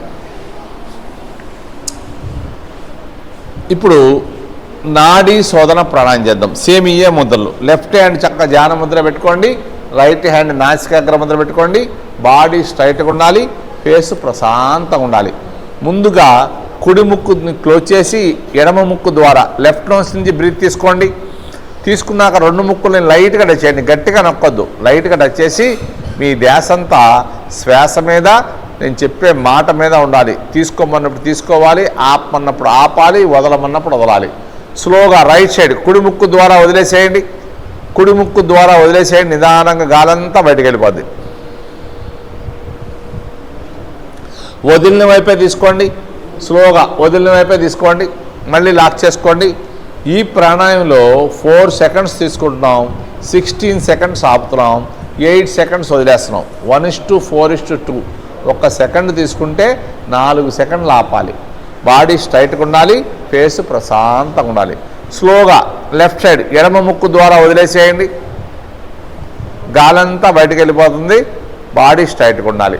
ఇప్పుడు నాడీ శోధన ప్రాణాయామం చేద్దాం. సేమ్ ఇయే ముద్రలు. లెఫ్ట్ హ్యాండ్ చక్కగా ధ్యాన ముద్ర పెట్టుకోండి, రైట్ హ్యాండ్ నాసికాగ్ర ముద్ర పెట్టుకోండి. బాడీ స్ట్రైట్గా ఉండాలి, ఫేస్ ప్రశాంతంగా ఉండాలి. ముందుగా కుడి ముక్కుని క్లోజ్ చేసి ఎడమ ముక్కు ద్వారా లెఫ్ట్ నోస్ నుంచి బ్రీత్ తీసుకోండి. తీసుకున్నాక 2 ముక్కుల్ని లైట్గా టచ్ చేయండి, గట్టిగా నొక్కొద్దు. లైట్గా టచ్ చేసి మీ ధ్యాస అంతా శ్వాస మీద, నేను చెప్పే మాట మీద ఉండాలి. తీసుకోమన్నప్పుడు తీసుకోవాలి, ఆపమన్నప్పుడు ఆపాలి, వదలమన్నప్పుడు వదలాలి. స్లోగా రైట్ సైడ్ కుడి ముక్కు ద్వారా వదిలేసేయండి. కుడి ముక్కు ద్వారా వదిలేసేయండి. నిదానంగా గాలంతా బయటకు వెళ్ళిపోద్ది. వదిలిన వైపే తీసుకోండి. స్లోగా వదిలిన వైపే తీసుకోండి. మళ్ళీ లాక్ చేసుకోండి. ఈ ప్రాణాయామంలో 4 సెకండ్స్ తీసుకుంటున్నాం, 16 సెకండ్స్ ఆపుతున్నాం, 8 సెకండ్స్ వదిలేస్తున్నాం. 1:4:2. 1 సెకండ్ తీసుకుంటే 4 సెకండ్లు ఆపాలి. బాడీ స్ట్రైట్గా ఉండాలి, ఫేస్ ప్రశాంతంగా ఉండాలి. స్లోగా లెఫ్ట్ సైడ్ ఎడమ ముక్కు ద్వారా వదిలేసేయండి. గాలంతా బయటకు వెళ్ళిపోతుంది. బాడీ స్ట్రైట్గా ఉండాలి,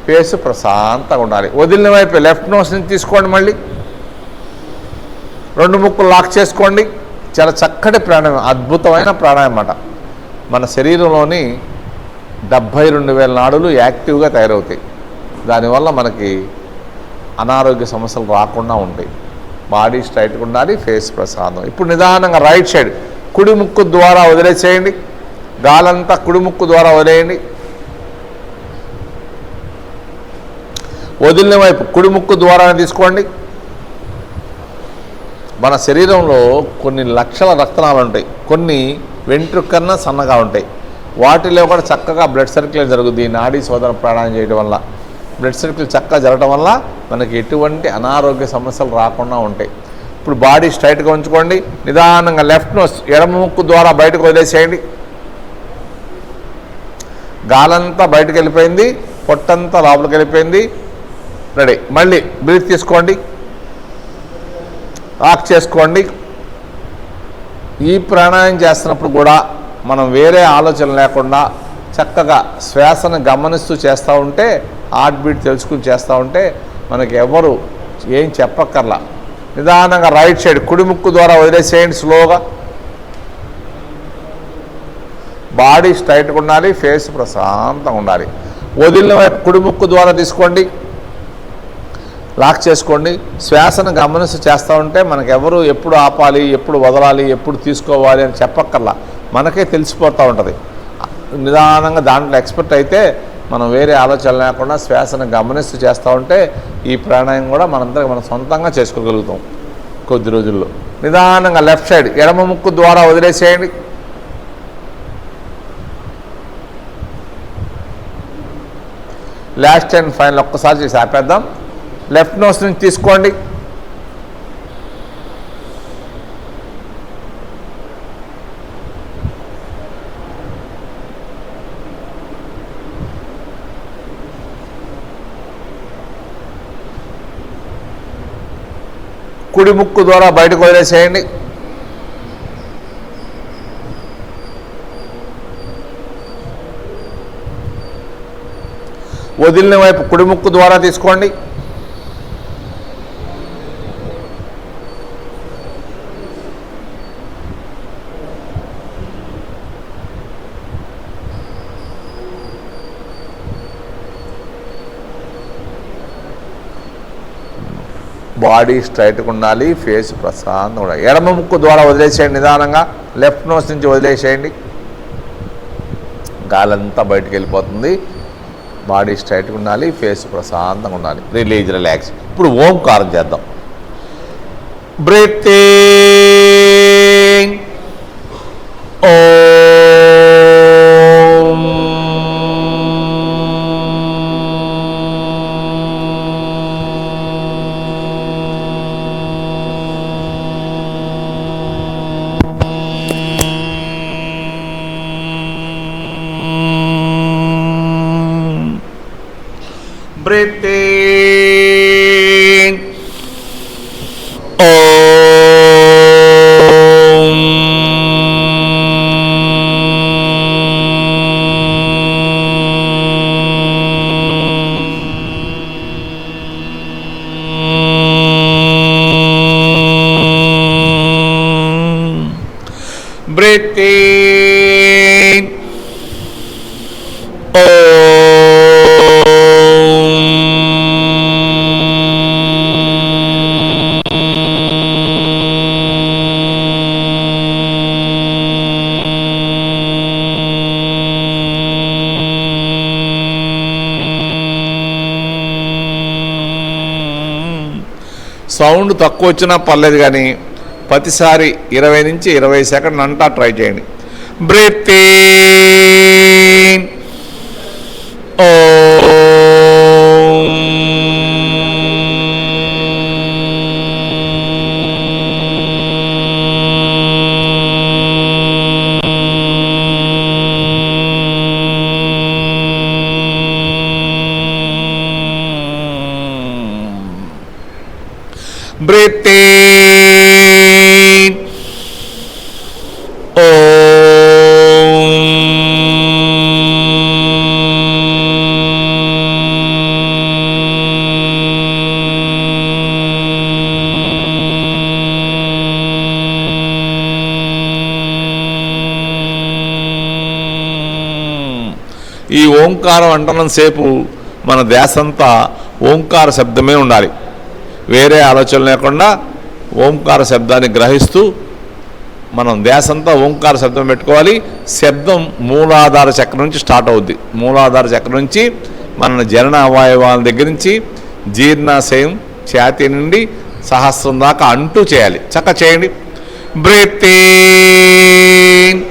ఫేస్ ప్రశాంతంగా ఉండాలి. వదిలిన వైపు లెఫ్ట్ నోస్ నుంచి తీసుకోండి. మళ్ళీ 2 ముక్కులు లాక్ చేసుకోండి. చాలా చక్కటి ప్రాణాయామం, అద్భుతమైన ప్రాణాయామం అన్నమాట. మన శరీరంలోని 72,000 నాడులు యాక్టివ్గా తయారవుతాయి. దానివల్ల మనకి అనారోగ్య సమస్యలు రాకుండా ఉంటాయి. బాడీ స్ట్రైట్గా ఉండాలి, ఫేస్ ప్రశాంతం. ఇప్పుడు నిదానంగా రైట్ సైడ్ కుడి ముక్కు ద్వారా వదిలేసేయండి. గాలంతా కుడి ముక్కు ద్వారా వదిలేయండి. వదిలిన వైపు కుడి ముక్కు ద్వారా తీసుకోండి. మన శరీరంలో కొన్ని లక్షల రక్తనాళాలు ఉంటాయి, కొన్ని వెంట్రుక కన్నా సన్నగా ఉంటాయి. వాటిలో కూడా చక్కగా బ్లడ్ సర్క్యులేషన్ జరుగుతుంది. నాడీ శోధన ప్రాణాయామం చేయడం వల్ల బ్లడ్ సర్క్యులేషన్ చక్కగా జరగడం వల్ల మనకి ఎటువంటి అనారోగ్య సమస్యలు రాకుండా ఉంటాయి. ఇప్పుడు బాడీ స్ట్రైట్గా ఉంచుకోండి. నిదానంగా లెఫ్ట్ నోస్ ఎడమ ముక్కు ద్వారా బయటకు వదిలేసేయండి. గాలంతా బయటకు వెళ్ళిపోయింది, పొట్టంతా లోపలికి వెళ్ళిపోయింది. రెడీ. మళ్ళీ బ్రీత్ తీసుకోండి, లాక్ చేసుకోండి. ఈ ప్రాణాయామం చేస్తున్నప్పుడు కూడా మనం వేరే ఆలోచన లేకుండా చక్కగా శ్వాసను గమనిస్తూ చేస్తూ ఉంటే, హార్ట్ బీట్ తెలుసుకుని చేస్తూ ఉంటే మనకి ఎవరు ఏం చెప్పక్కర్లా. నిదానంగా రైట్ సైడ్ కుడి ముక్కు ద్వారా వదిలేసేయండి. స్లోగా బాడీ స్ట్రైట్గా ఉండాలి, ఫేస్ ప్రశాంతంగా ఉండాలి. వదిలిన వైపు కుడి ముక్కు ద్వారా తీసుకోండి, లాక్ చేసుకోండి. శ్వాసను గమనిస్తూ చేస్తూ ఉంటే మనకెవరు ఎప్పుడు ఆపాలి, ఎప్పుడు వదలాలి, ఎప్పుడు తీసుకోవాలి అని చెప్పక్కర్లా, మనకే తెలిసిపోతూ ఉంటుంది. నిదానంగా దాంట్లో ఎక్స్పర్ట్ అయితే మనం వేరే ఆలోచన లేకుండా శ్వాసను గమనిస్తూ చేస్తూ ఉంటే ఈ ప్రాణాయామం కూడా మనందరం మనం సొంతంగా చేసుకోగలుగుతాం కొద్ది రోజుల్లో. నిదానంగా లెఫ్ట్ సైడ్ ఎడమ ముక్కు ద్వారా వదిలేసేయండి. లాస్ట్ అండ్ ఫైనల్ ఒక్కసారి చేసి ఆపేద్దాం. లెఫ్ట్ నోస్ నుంచి తీసుకోండి. కుడి ముక్కు ద్వారా బయటకు వదిలేసేయండి. వదిలిన వైపు కుడి ముక్కు ద్వారా తీసుకోండి. బాడీ స్ట్రైట్గా ఉండాలి, ఫేస్ ప్రశాంతంగా ఉండాలి. ఎడమ ముక్కు ద్వారా వదిలేసేయండి, నిదానంగా లెఫ్ట్ నోస్ నుంచి వదిలేసేయండి. గాలంతా బయటికి వెళ్ళిపోతుంది. బాడీ స్ట్రైట్గా ఉండాలి, ఫేస్ ప్రశాంతంగా ఉండాలి. రిలాక్స్. ఇప్పుడు ఓంకారం చేద్దాం. బ్రీతింగ్. Breathing. Breathing. సౌండ్ తక్కువ వచ్చినా పర్లేదు, కానీ ప్రతిసారి 20 నుంచి 20 సెకండ్లు అంటా ట్రై చేయండి. బ్రీతింగ్. Breathing. ఈ ఓంకారం అంటున్నంతసేపు మన ధ్యాసంతా ఓంకార శబ్దమే ఉండాలి. వేరే ఆలోచన లేకుండా ఓంకార శబ్దాన్ని గ్రహిస్తూ మనం ధ్యాసంతా ఓంకార శబ్దం పెట్టుకోవాలి. శబ్దం మూలాధార చక్రం నుంచి స్టార్ట్ అవుద్ది. మూలాధార చక్రం నుంచి మన జనన అవయవాల దగ్గర నుంచి జీర్ణాశయం ఛాతీ నుండి సహస్రం దాకా అంటూ చేయాలి. చక్కగా చేయండి. బ్రీతింగ్.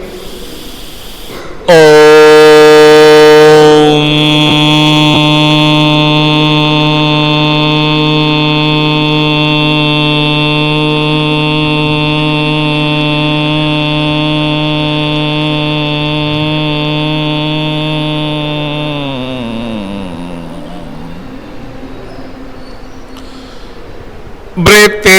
Breathing.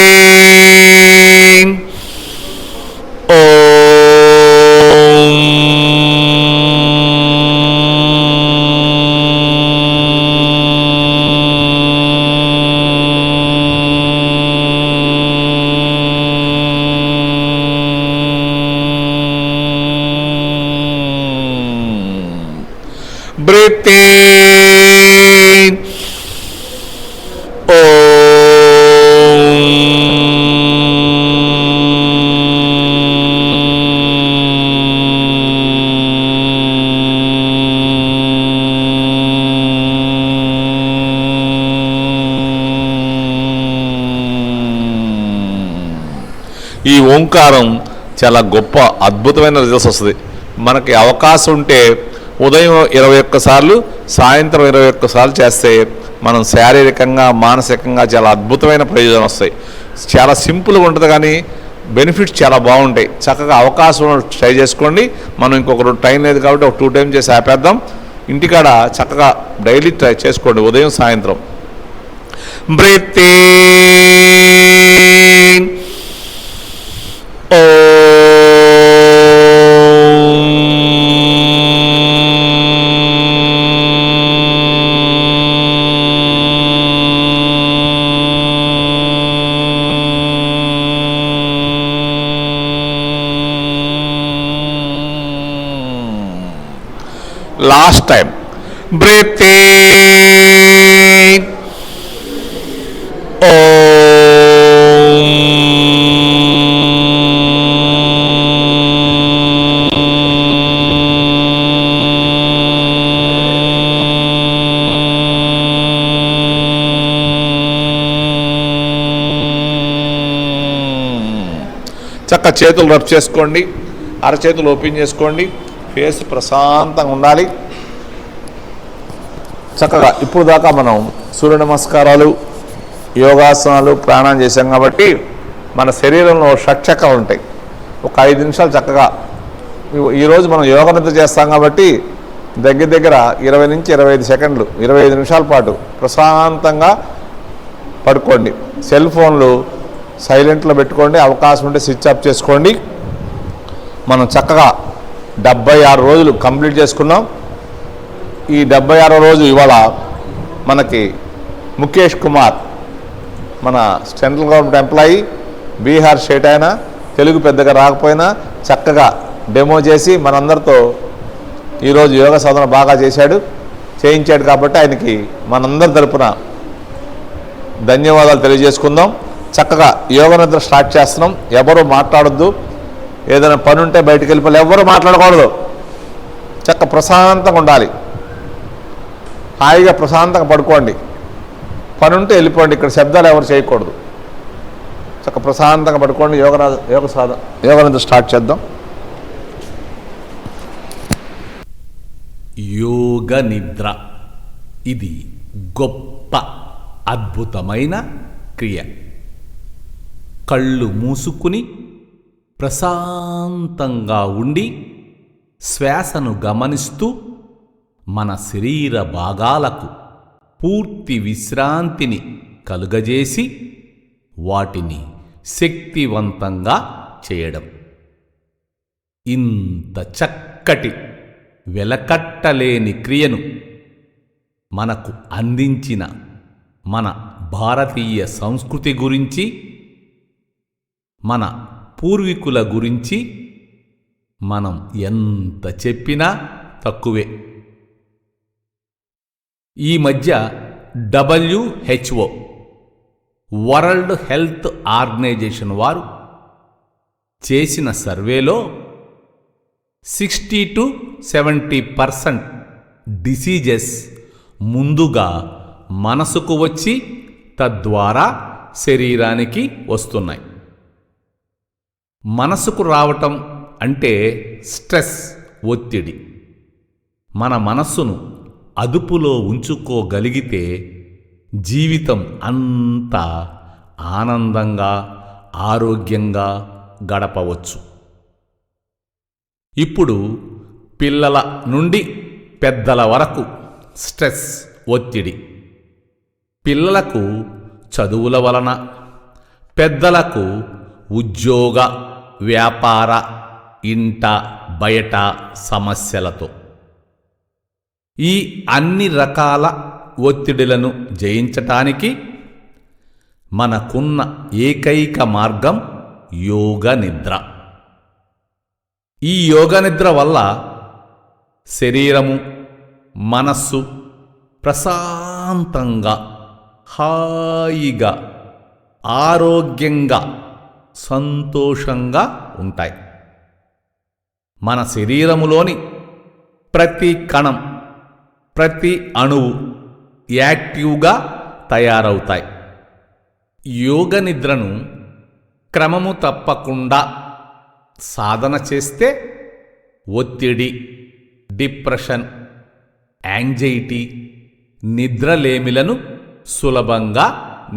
Breathing. ఈ ఓంకారం చాలా గొప్ప అద్భుతమైన రిజల్ట్స్ వస్తుంది. మనకి అవకాశం ఉంటే ఉదయం 21 సార్లు, సాయంత్రం 21 సార్లు చేస్తే మనం శారీరకంగా మానసికంగా చాలా అద్భుతమైన ప్రయోజనం వస్తాయి. చాలా సింపుల్గా ఉంటుంది, కానీ బెనిఫిట్స్ చాలా బాగుంటాయి. చక్కగా అవకాశం ట్రై చేసుకోండి. మనం ఇంకొక టైం లేదు కాబట్టి ఒక 2 టైమ్స్ చేసి ఆపేద్దాం. ఇంటికాడ చక్కగా డైలీ ట్రై చేసుకోండి, ఉదయం సాయంత్రం. Breathing. Last time. Breathe in, చక్క చేతులు రబ్ చేసుకోండి, అరచేతులు ఓపెన్ చేసుకోండి, ఫేస్ ప్రశాంతంగా ఉండాలి. చక్కగా ఇప్పుడు దాకా మనం సూర్య నమస్కారాలు, యోగాసనాలు, ప్రాణాయామం చేశాం కాబట్టి మన శరీరంలో షట్చక్రాలు ఉంటాయి. ఒక 5 నిమిషాలు చక్కగా ఈరోజు మనం యోగ నిద్ర చేస్తాం కాబట్టి దగ్గర దగ్గర 20 నుంచి 25 సెకండ్లు 25 నిమిషాల పాటు ప్రశాంతంగా పడుకోండి. సెల్ ఫోన్లు సైలెంట్లో పెట్టుకోండి, అవకాశం ఉంటే స్విచ్ ఆఫ్ చేసుకోండి. మనం చక్కగా 76 రోజులు కంప్లీట్ చేసుకున్నాం. ఈ 76వ రోజు ఇవాళ మనకి ముఖేష్ కుమార్, మన central government employee, Bihar state అయినా, తెలుగు పెద్దగా రాకపోయినా చక్కగా డెమో చేసి మనందరితో ఈరోజు యోగ సాధన బాగా చేయించాడు కాబట్టి ఆయనకి మనందరి తరపున ధన్యవాదాలు తెలియజేసుకుందాం. చక్కగా యోగ నిద్ర స్టార్ట్ చేస్తున్నాం. ఎవరు మాట్లాడొద్దు, ఏదైనా పని ఉంటే బయటికి వెళ్ళిపోవాలి, ఎవరు మాట్లాడకూడదు. చక్క ప్రశాంతంగా ఉండాలి, హాయిగా ప్రశాంతంగా పడుకోండి. పని ఉంటే వెళ్ళిపోండి, ఇక్కడ శబ్దాలు ఎవరు చేయకూడదు. చక్క ప్రశాంతంగా పడుకోండి. యోగ నిద్ర స్టార్ట్ చేద్దాం. యోగ నిద్ర ఇది గొప్ప అద్భుతమైన క్రియ. కళ్ళు మూసుకుని ప్రశాంతంగా ఉండి శ్వాసను గమనిస్తూ మన శరీర భాగాలకు పూర్తి విశ్రాంతిని కలుగజేసి వాటిని శక్తివంతంగా చేయడం. ఇంత చక్కటి వెలకట్టలేని క్రియను మనకు అందించిన మన భారతీయ సంస్కృతి గురించి, మన పూర్వీకుల గురించి మనం ఎంత చెప్పినా తక్కువే. ఈ మధ్య WHO వరల్డ్ హెల్త్ ఆర్గనైజేషన్ వారు చేసిన సర్వేలో 60-70% డిసీజెస్ ముందుగా మనసుకు వచ్చి తద్వారా శరీరానికి వస్తున్నాయి. మనసుకు రావటం అంటే స్ట్రెస్, ఒత్తిడి. మన మనస్సును అదుపులో ఉంచుకోగలిగితే జీవితం అంతా ఆనందంగా, ఆరోగ్యంగా గడపవచ్చు. ఇప్పుడు పిల్లల నుండి పెద్దల వరకు స్ట్రెస్, ఒత్తిడి. పిల్లలకు చదువుల వలన, పెద్దలకు ఉద్యోగ, వ్యాపార, ఇంట బయట సమస్యలతో. ఈ అన్ని రకాల ఒత్తిడులను జయించటానికి మనకున్న ఏకైక మార్గం యోగ నిద్ర. ఈ యోగ నిద్ర వల్ల శరీరము, మనస్సు ప్రశాంతంగా, హాయిగా, ఆరోగ్యంగా, సంతోషంగా ఉంటాయి. మన శరీరములోని ప్రతి కణం, ప్రతి అణువు యాక్టివ్గా తయారవుతాయి. యోగ నిద్రను క్రమము తప్పకుండా సాధన చేస్తే ఒత్తిడి, డిప్రెషన్, యాంగ్జైటీ, నిద్రలేమిలను సులభంగా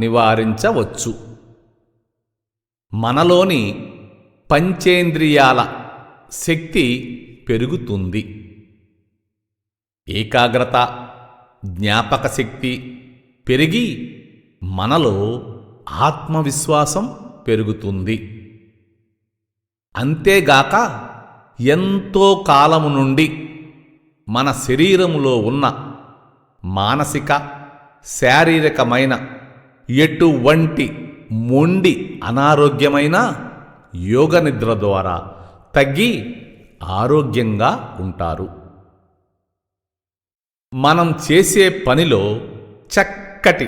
నివారించవచ్చు. మనలోని పంచేంద్రియాల శక్తి పెరుగుతుంది. ఏకాగ్రత, జ్ఞాపక శక్తి పెరిగి మనలో ఆత్మవిశ్వాసం పెరుగుతుంది. అంతేగాక ఎంతో కాలము నుండి మన శరీరములో ఉన్న మానసిక, శారీరకమైన ఎటువంటి మొండి అనారోగ్యమైన యోగ నిద్ర ద్వారా తగ్గి ఆరోగ్యంగా ఉంటారు. మనం చేసే పనిలో చక్కటి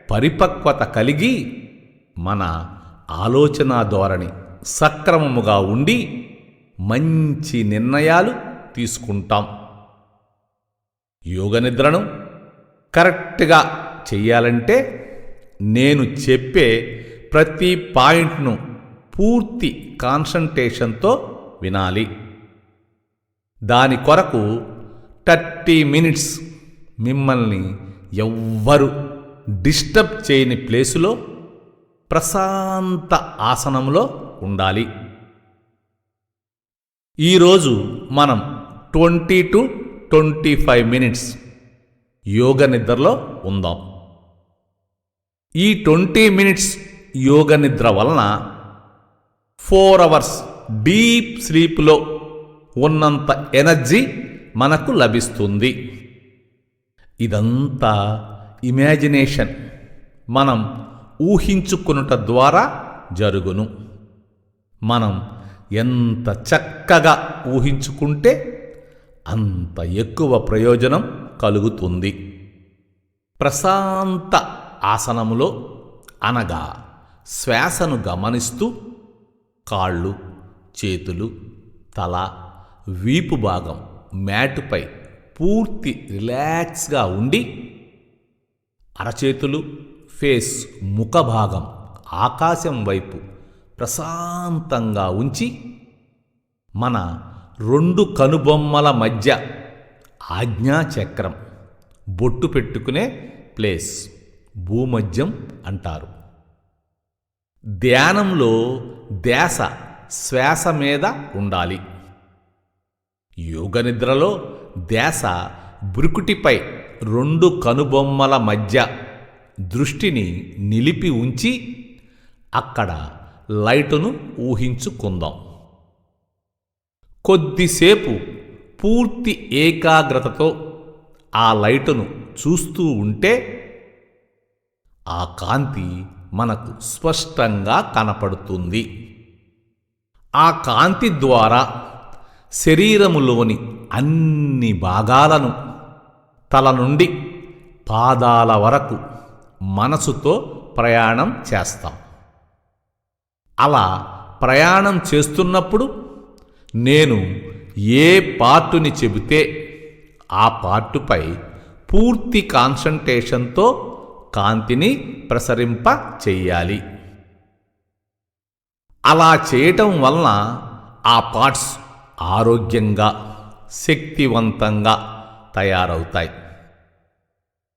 పరిపక్వత కలిగి మన ఆలోచనా ధోరణి సక్రమముగా ఉండి మంచి నిర్ణయాలు తీసుకుంటాం. యోగ నిద్రను కరెక్ట్గా చెయ్యాలంటే నేను చెప్పే ప్రతి పాయింట్ను పూర్తి కాన్సంట్రేషన్తో వినాలి. దాని కొరకు 30 మినిట్స్ మిమ్మల్ని ఎవ్వరు డిస్టర్బ్ చేయని ప్లేసులో ప్రశాంత ఆసనంలో ఉండాలి. ఈరోజు మనం 20 to 25 మినిట్స్ యోగ నిద్రలో ఉందాం. ఈ 20 మినిట్స్ యోగ నిద్ర వలన 4 అవర్స్ డీప్ స్లీప్లో ఉన్నంత ఎనర్జీ మనకు లభిస్తుంది. ఇదంతా ఇమాజినేషన్, మనం ఊహించుకునుట ద్వారా జరుగును. మనం ఎంత చక్కగా ఊహించుకుంటే అంత ఎక్కువ ప్రయోజనం కలుగుతుంది. ప్రశాంత ఆసనములో అనగా శ్వాసను గమనిస్తూ కాళ్ళు, చేతులు, తల, వీపు భాగం మ్యాటుపై పూర్తి రిలాక్స్గా ఉండి అరచేతులు, ఫేస్, ముఖ భాగం ఆకాశం వైపు ప్రశాంతంగా ఉంచి మన 2 కనుబొమ్మల మధ్య ఆజ్ఞాచక్రం, బొట్టు పెట్టుకునే ప్లేస్ భూమధ్యం అంటారు. ధ్యానంలో ధ్యాస శ్వాస మీద ఉండాలి. యోగ నిద్రలో ధ్యాస భృకుటిపై 2 కనుబొమ్మల మధ్య దృష్టిని నిలిపి ఉంచి అక్కడ లైటును ఊహించుకుందాం. కొద్దిసేపు పూర్తి ఏకాగ్రతతో ఆ లైటును చూస్తూ ఉంటే ఆ కాంతి మనకు స్పష్టంగా కనపడుతుంది. ఆ కాంతి ద్వారా శరీరములోని అన్ని భాగాలను తల నుండి పాదాల వరకు మనసుతో ప్రయాణం చేస్తాం. అలా ప్రయాణం చేస్తున్నప్పుడు నేను ఏ పార్టుని చెబితే ఆ పార్టుపై పూర్తి కాన్సంట్రేషన్తో కాంతిని ప్రసరింప చెయ్యాలి. అలా చేయటం వలన ఆ పార్ట్స్ ఆరోగ్యంగా, శక్తివంతంగా తయారవుతాయి.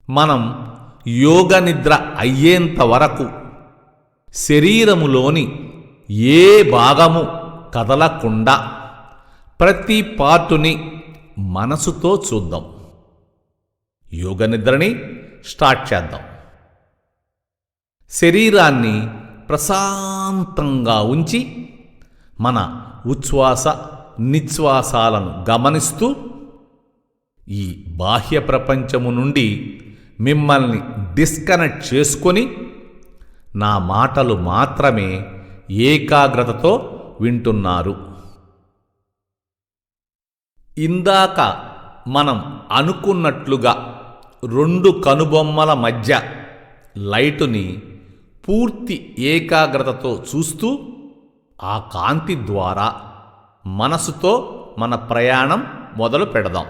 మనం యోగ నిద్ర అయ్యేంత వరకు శరీరములోని ఏ భాగము కదలకుండా ప్రతి పార్టుని మనసుతో చూద్దాం. యోగ నిద్రని స్టార్ట్ చేద్దాం. శరీరాన్ని ప్రశాంతంగా ఉంచి మన ఉచ్ఛ్వాస నిశ్వాసాలను గమనిస్తూ ఈ బాహ్య ప్రపంచము నుండి మిమ్మల్ని డిస్కనెక్ట్ చేసుకొని నా మాటలు మాత్రమే ఏకాగ్రతతో వింటున్నారు. ఇందాక మనం అనుకున్నట్లుగా 2 కనుబొమ్మల మధ్య లైటుని పూర్తి ఏకాగ్రతతో చూస్తూ ఆ కాంతి ద్వారా మనసుతో మన ప్రయాణం మొదలు పెడదాం.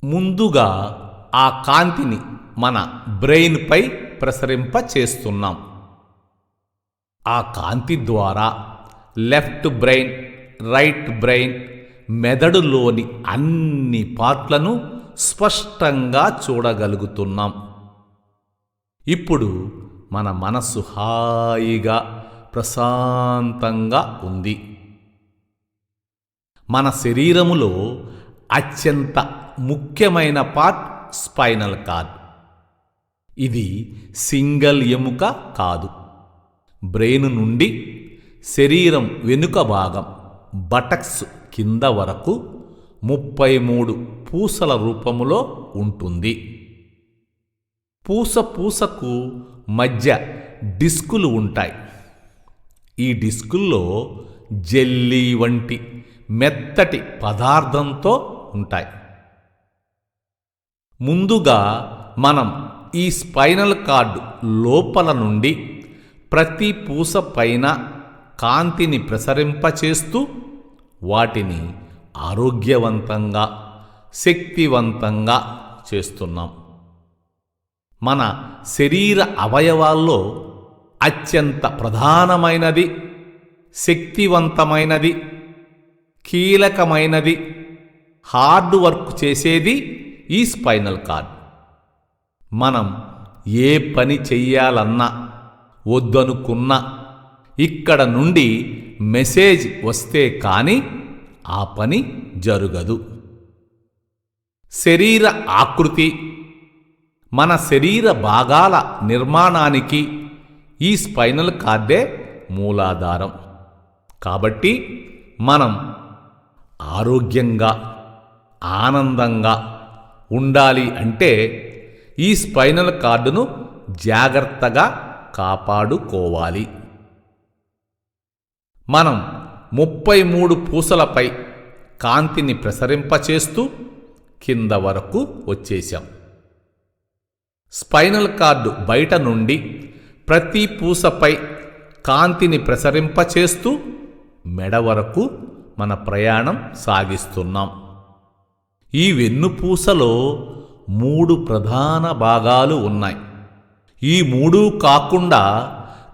ముందుగా ఆ కాంతిని మన బ్రెయిన్పై ప్రసరింప చేస్తున్నాం. ఆ కాంతి ద్వారా లెఫ్ట్ బ్రెయిన్, రైట్ బ్రెయిన్, మెదడులోని అన్ని పార్ట్లను స్పష్టంగా చూడగలుగుతున్నాం. ఇప్పుడు మన మనస్సు హాయిగా ప్రశాంతంగా ఉంది. మన శరీరములో అత్యంత ముఖ్యమైన పార్ట్ స్పైనల్ కార్డ్. ఇది సింగిల్ ఎముక కాదు. బ్రెయిన్ నుండి శరీరం వెనుక భాగం బటక్స్ కింద వరకు 33 పూసల రూపములో ఉంటుంది. పూసకు మధ్య డిస్కులు ఉంటాయి. ఈ డిస్కుల్లో జెల్లీ వంటి మెత్తటి పదార్థంతో ఉంటాయి. ముందుగా మనం ఈ స్పైనల్ కార్డ్ లోపల నుండి ప్రతి పూస పైన కాంతిని ప్రసరింపచేస్తూ వాటిని ఆరోగ్యవంతంగా శక్తివంతంగా చేస్తున్నాం. మన శరీర అవయవాల్లో అత్యంత ప్రధానమైనది, శక్తివంతమైనది, కీలకమైనది, హార్డ్ వర్క్ చేసేది ఈ స్పైనల్ కార్డ్. మనం ఏ పని చెయ్యాలన్నా వద్దనుకున్నా ఇక్కడ నుండి మెసేజ్ వస్తే కానీ ఆ పని జరగదు. శరీర ఆకృతి, మన శరీర భాగాల నిర్మాణానికి ఈ స్పైనల్ కార్డే మూలాధారం. కాబట్టి మనం ఆరోగ్యంగా ఆనందంగా ఉండాలి అంటే ఈ స్పైనల్ కార్డును జాగ్రత్తగా కాపాడుకోవాలి. మనం 33 పూసలపై కాంతిని ప్రసరింపచేస్తూ కింద వరకు వచ్చేశాం. స్పైనల్ కార్డు బయట నుండి ప్రతి పూసపై కాంతిని ప్రసరింపచేస్తూ మెడ వరకు మన ప్రయాణం సాగిస్తున్నాం. ఈ వెన్నుపూసలో 3 ప్రధాన భాగాలు ఉన్నాయి. ఈ 3 కాకుండా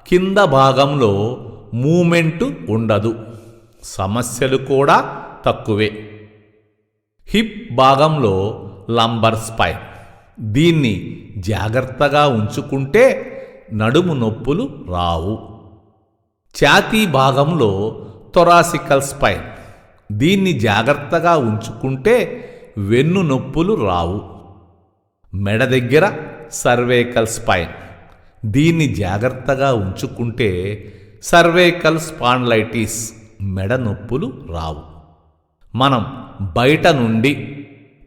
కింద భాగంలో మూమెంటు ఉండదు, సమస్యలు కూడా తక్కువే. హిప్ భాగంలో లంబర్ స్పైన్, దీన్ని జాగ్రత్తగా ఉంచుకుంటే నడుము నొప్పులు రావు. ఛాతీ భాగంలో థొరాసికల్ స్పైన్, దీన్ని జాగ్రత్తగా ఉంచుకుంటే వెన్ను నొప్పులు రావు. మెడ దగ్గర సర్వైకల్ స్పైన్, దీన్ని జాగ్రత్తగా ఉంచుకుంటే సర్వైకల్ స్పాండ్లైటిస్, మెడ నొప్పులు రావు. మనం బయట నుండి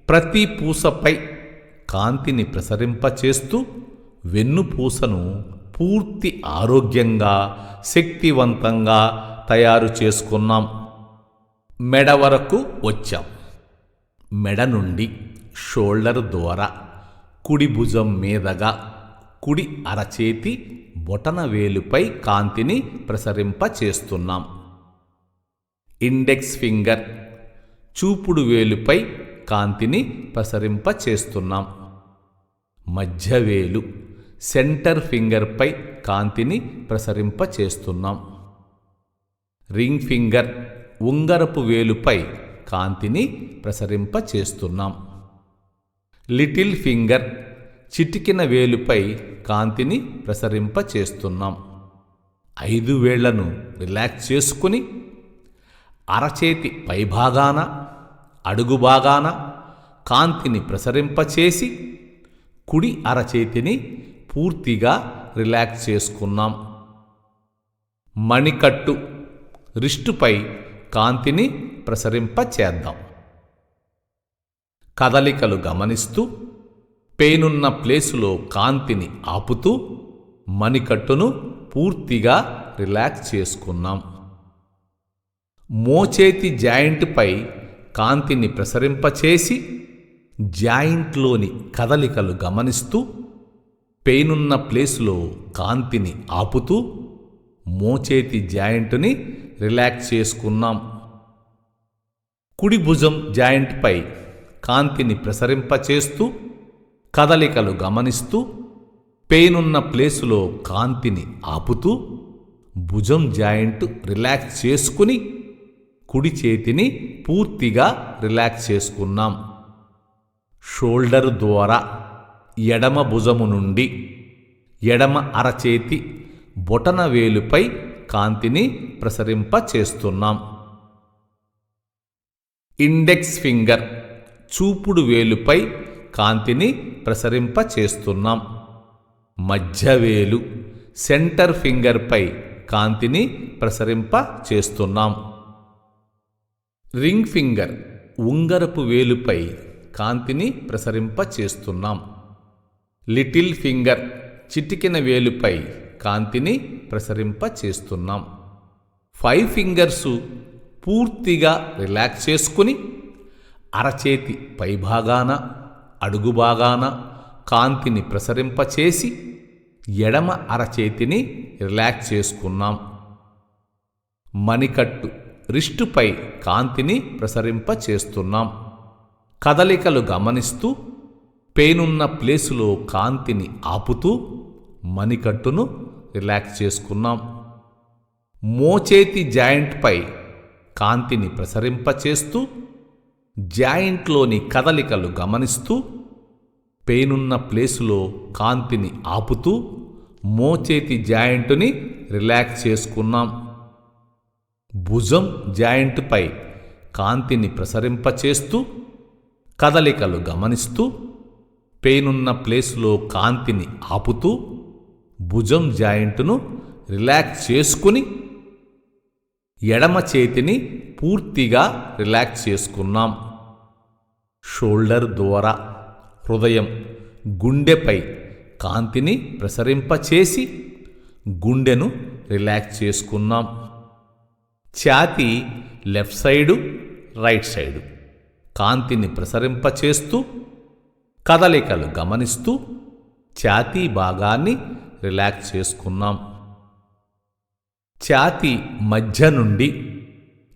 ప్రతి పూసపై కాంతిని ప్రసరింపచేస్తూ వెన్నుపూసను పూర్తి ఆరోగ్యంగా శక్తివంతంగా తయారు చేసుకున్నాం. మెడ వరకు వచ్చాం. మెడ నుండి షోల్డర్ ద్వారా కుడి భుజం మీదగా కుడి అరచేతి బొటన వేలుపై కాంతిని ప్రసరింపచేస్తున్నాం. ఇండెక్స్ ఫింగర్ చూపుడు వేలుపై కాంతిని ప్రసరింపచేస్తున్నాం. మధ్యవేలు సెంటర్ ఫింగర్పై కాంతిని ప్రసరింపచేస్తున్నాం. రింగ్ ఫింగర్ ఉంగరపు వేలుపై కాంతిని ప్రసరింపచేస్తున్నాం. లిటిల్ ఫింగర్ చిటికిన వేలుపై కాంతిని ప్రసరింపచేస్తున్నాం. 5 వేళ్లను రిలాక్స్ చేసుకుని అరచేతి పైభాగాన అడుగు భాగాన కాంతిని ప్రసరింపచేసి కుడి అరచేతిని పూర్తిగా రిలాక్స్ చేసుకున్నాం. మణికట్టు రిస్టుపై కాంతిని ప్రసరింపచేద్దాం. కదలికలు గమనిస్తూ పెయినున్న ప్లేసులో కాంతిని ఆపుతూ మణికట్టును పూర్తిగా రిలాక్స్ చేసుకున్నాం. మోచేతి జాయింట్పై కాంతిని ప్రసరింపచేసి జాయింట్లోని కదలికలు గమనిస్తూ పెయినున్న ప్లేసులో కాంతిని ఆపుతూ మోచేతి జాయింట్ని రిలాక్స్ చేసుకున్నాం. కుడి భుజం జాయింట్పై కాంతిని ప్రసరింపచేస్తూ కదలికలు గమనిస్తూ పెయినున్న ప్లేసులో కాంతిని ఆపుతూ భుజం జాయింట్ రిలాక్స్ చేసుకుని కుడి చేతిని పూర్తిగా రిలాక్స్ చేసుకున్నాం. షోల్డర్ ద్వారా ఎడమ భుజము నుండి ఎడమ అరచేతి బొటన వేలుపై కాంతిని ప్రసరింపచేస్తున్నాం. ఇండెక్స్ ఫింగర్ చూపుడు వేలుపై కాంతిని ప్రసరింపచేస్తున్నాం. మధ్యవేలు సెంటర్ ఫింగర్పై కాంతిని ప్రసరింపచేస్తున్నాం. రింగ్ ఫింగర్ ఉంగరపు వేలుపై కాంతిని ప్రసరింపచేస్తున్నాం. లిటిల్ ఫింగర్ చిటికెన వేలుపై కాంతిని ప్రసరింపచేస్తున్నాం. 5 ఫింగర్సు పూర్తిగా రిలాక్స్ చేసుకుని అరచేతి పైభాగాన అడుగు భాగాన కాంతిని ప్రసరింపచేసి ఎడమ అరచేతిని రిలాక్స్ చేసుకున్నాం. మణికట్టు రిస్టుపై కాంతిని ప్రసరింపచేస్తున్నాం. కదలికలు గమనిస్తూ పెయినున్న ప్లేసులో కాంతిని ఆపుతూ మణికట్టును రిలాక్స్ చేసుకున్నాం. మోచేతి జాయింట్పై కాంతిని ప్రసరింపచేస్తూ జాయింట్లోని కదలికలు గమనిస్తూ పెయినున్న ప్లేసులో కాంతిని ఆపుతూ మోచేతి జాయింటుని రిలాక్స్ చేసుకున్నాం. భుజం జాయింట్పై కాంతిని ప్రసరింపచేస్తూ కదలికలు గమనిస్తూ పెయినున్న ప్లేసులో కాంతిని ఆపుతూ భుజం జాయింటును రిలాక్స్ చేసుకుని ఎడమ చేతిని పూర్తిగా రిలాక్స్ చేసుకున్నాం. షోల్డర్ ద్వారా హృదయం గుండెపై కాంతిని ప్రసరింపచేసి గుండెను రిలాక్స్ చేసుకున్నాం. ఛాతీ లెఫ్ట్ సైడు రైట్ సైడు కాంతిని ప్రసరింపచేస్తూ కదలికలు గమనిస్తూ ఛాతీ భాగాన్ని రిలాక్స్ చేసుకున్నాం. ఛాతీ మధ్య నుండి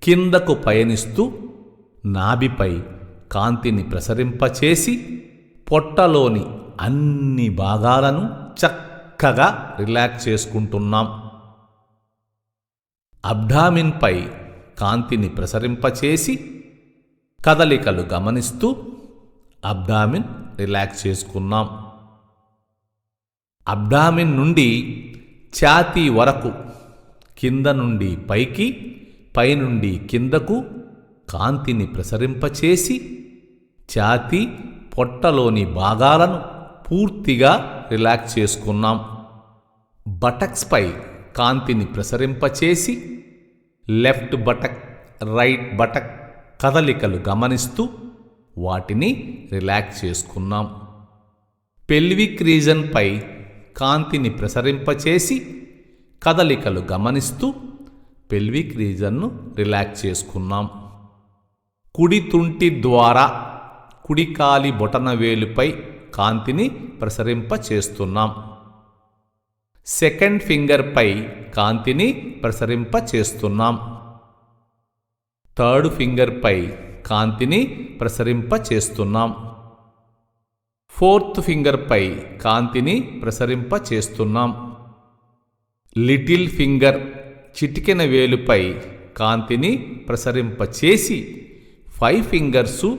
కిందకు పయనిస్తూ నాభిపై కాంతిని ప్రసరింపచేసి పొట్టలోని అన్ని భాగాలను చక్కగా రిలాక్స్ చేసుకుంటున్నాం. అబ్డామిన్పై కాంతిని ప్రసరింపచేసి కదలికలు గమనిస్తూ అబ్డామిన్ రిలాక్స్ చేసుకున్నాం. అబ్డామిన్ నుండి ఛాతీ వరకు కింద నుండి పైకి పైనుండి కిందకు కాంతిని ప్రసరింపచేసి ఛాతీ పొట్టలోని భాగాలను పూర్తిగా రిలాక్స్ చేసుకున్నాం. బటక్స్పై కాంతిని ప్రసరింపచేసి లెఫ్ట్ బటక్ రైట్ బటక్ కదలికలు గమనిస్తూ వాటిని రిలాక్స్ చేసుకున్నాం. పెల్విక్ రీజన్పై కాంతిని ప్రసరింపచేసి కదలికలు గమనిస్తూ పెల్విక్ రీజన్ను రిలాక్స్ చేసుకున్నాం. కుడి తుంటి ద్వారా కుడి కాలి బొటనవేలుపై కాంతిని ప్రసరింపచేస్తున్నాం. సెకండ్ ఫింగర్పై కాంతిని ప్రసరింపచేస్తున్నాం. థర్డ్ ఫింగర్పై కాంతిని ప్రసరింపచేస్తున్నాం. ఫోర్త్ ఫింగర్పై కాంతిని ప్రసరింపచేస్తున్నాం. లిటిల్ ఫింగర్ చిటికెన వేలుపై కాంతిని ప్రసరింపచేసి 5 ఫింగర్సు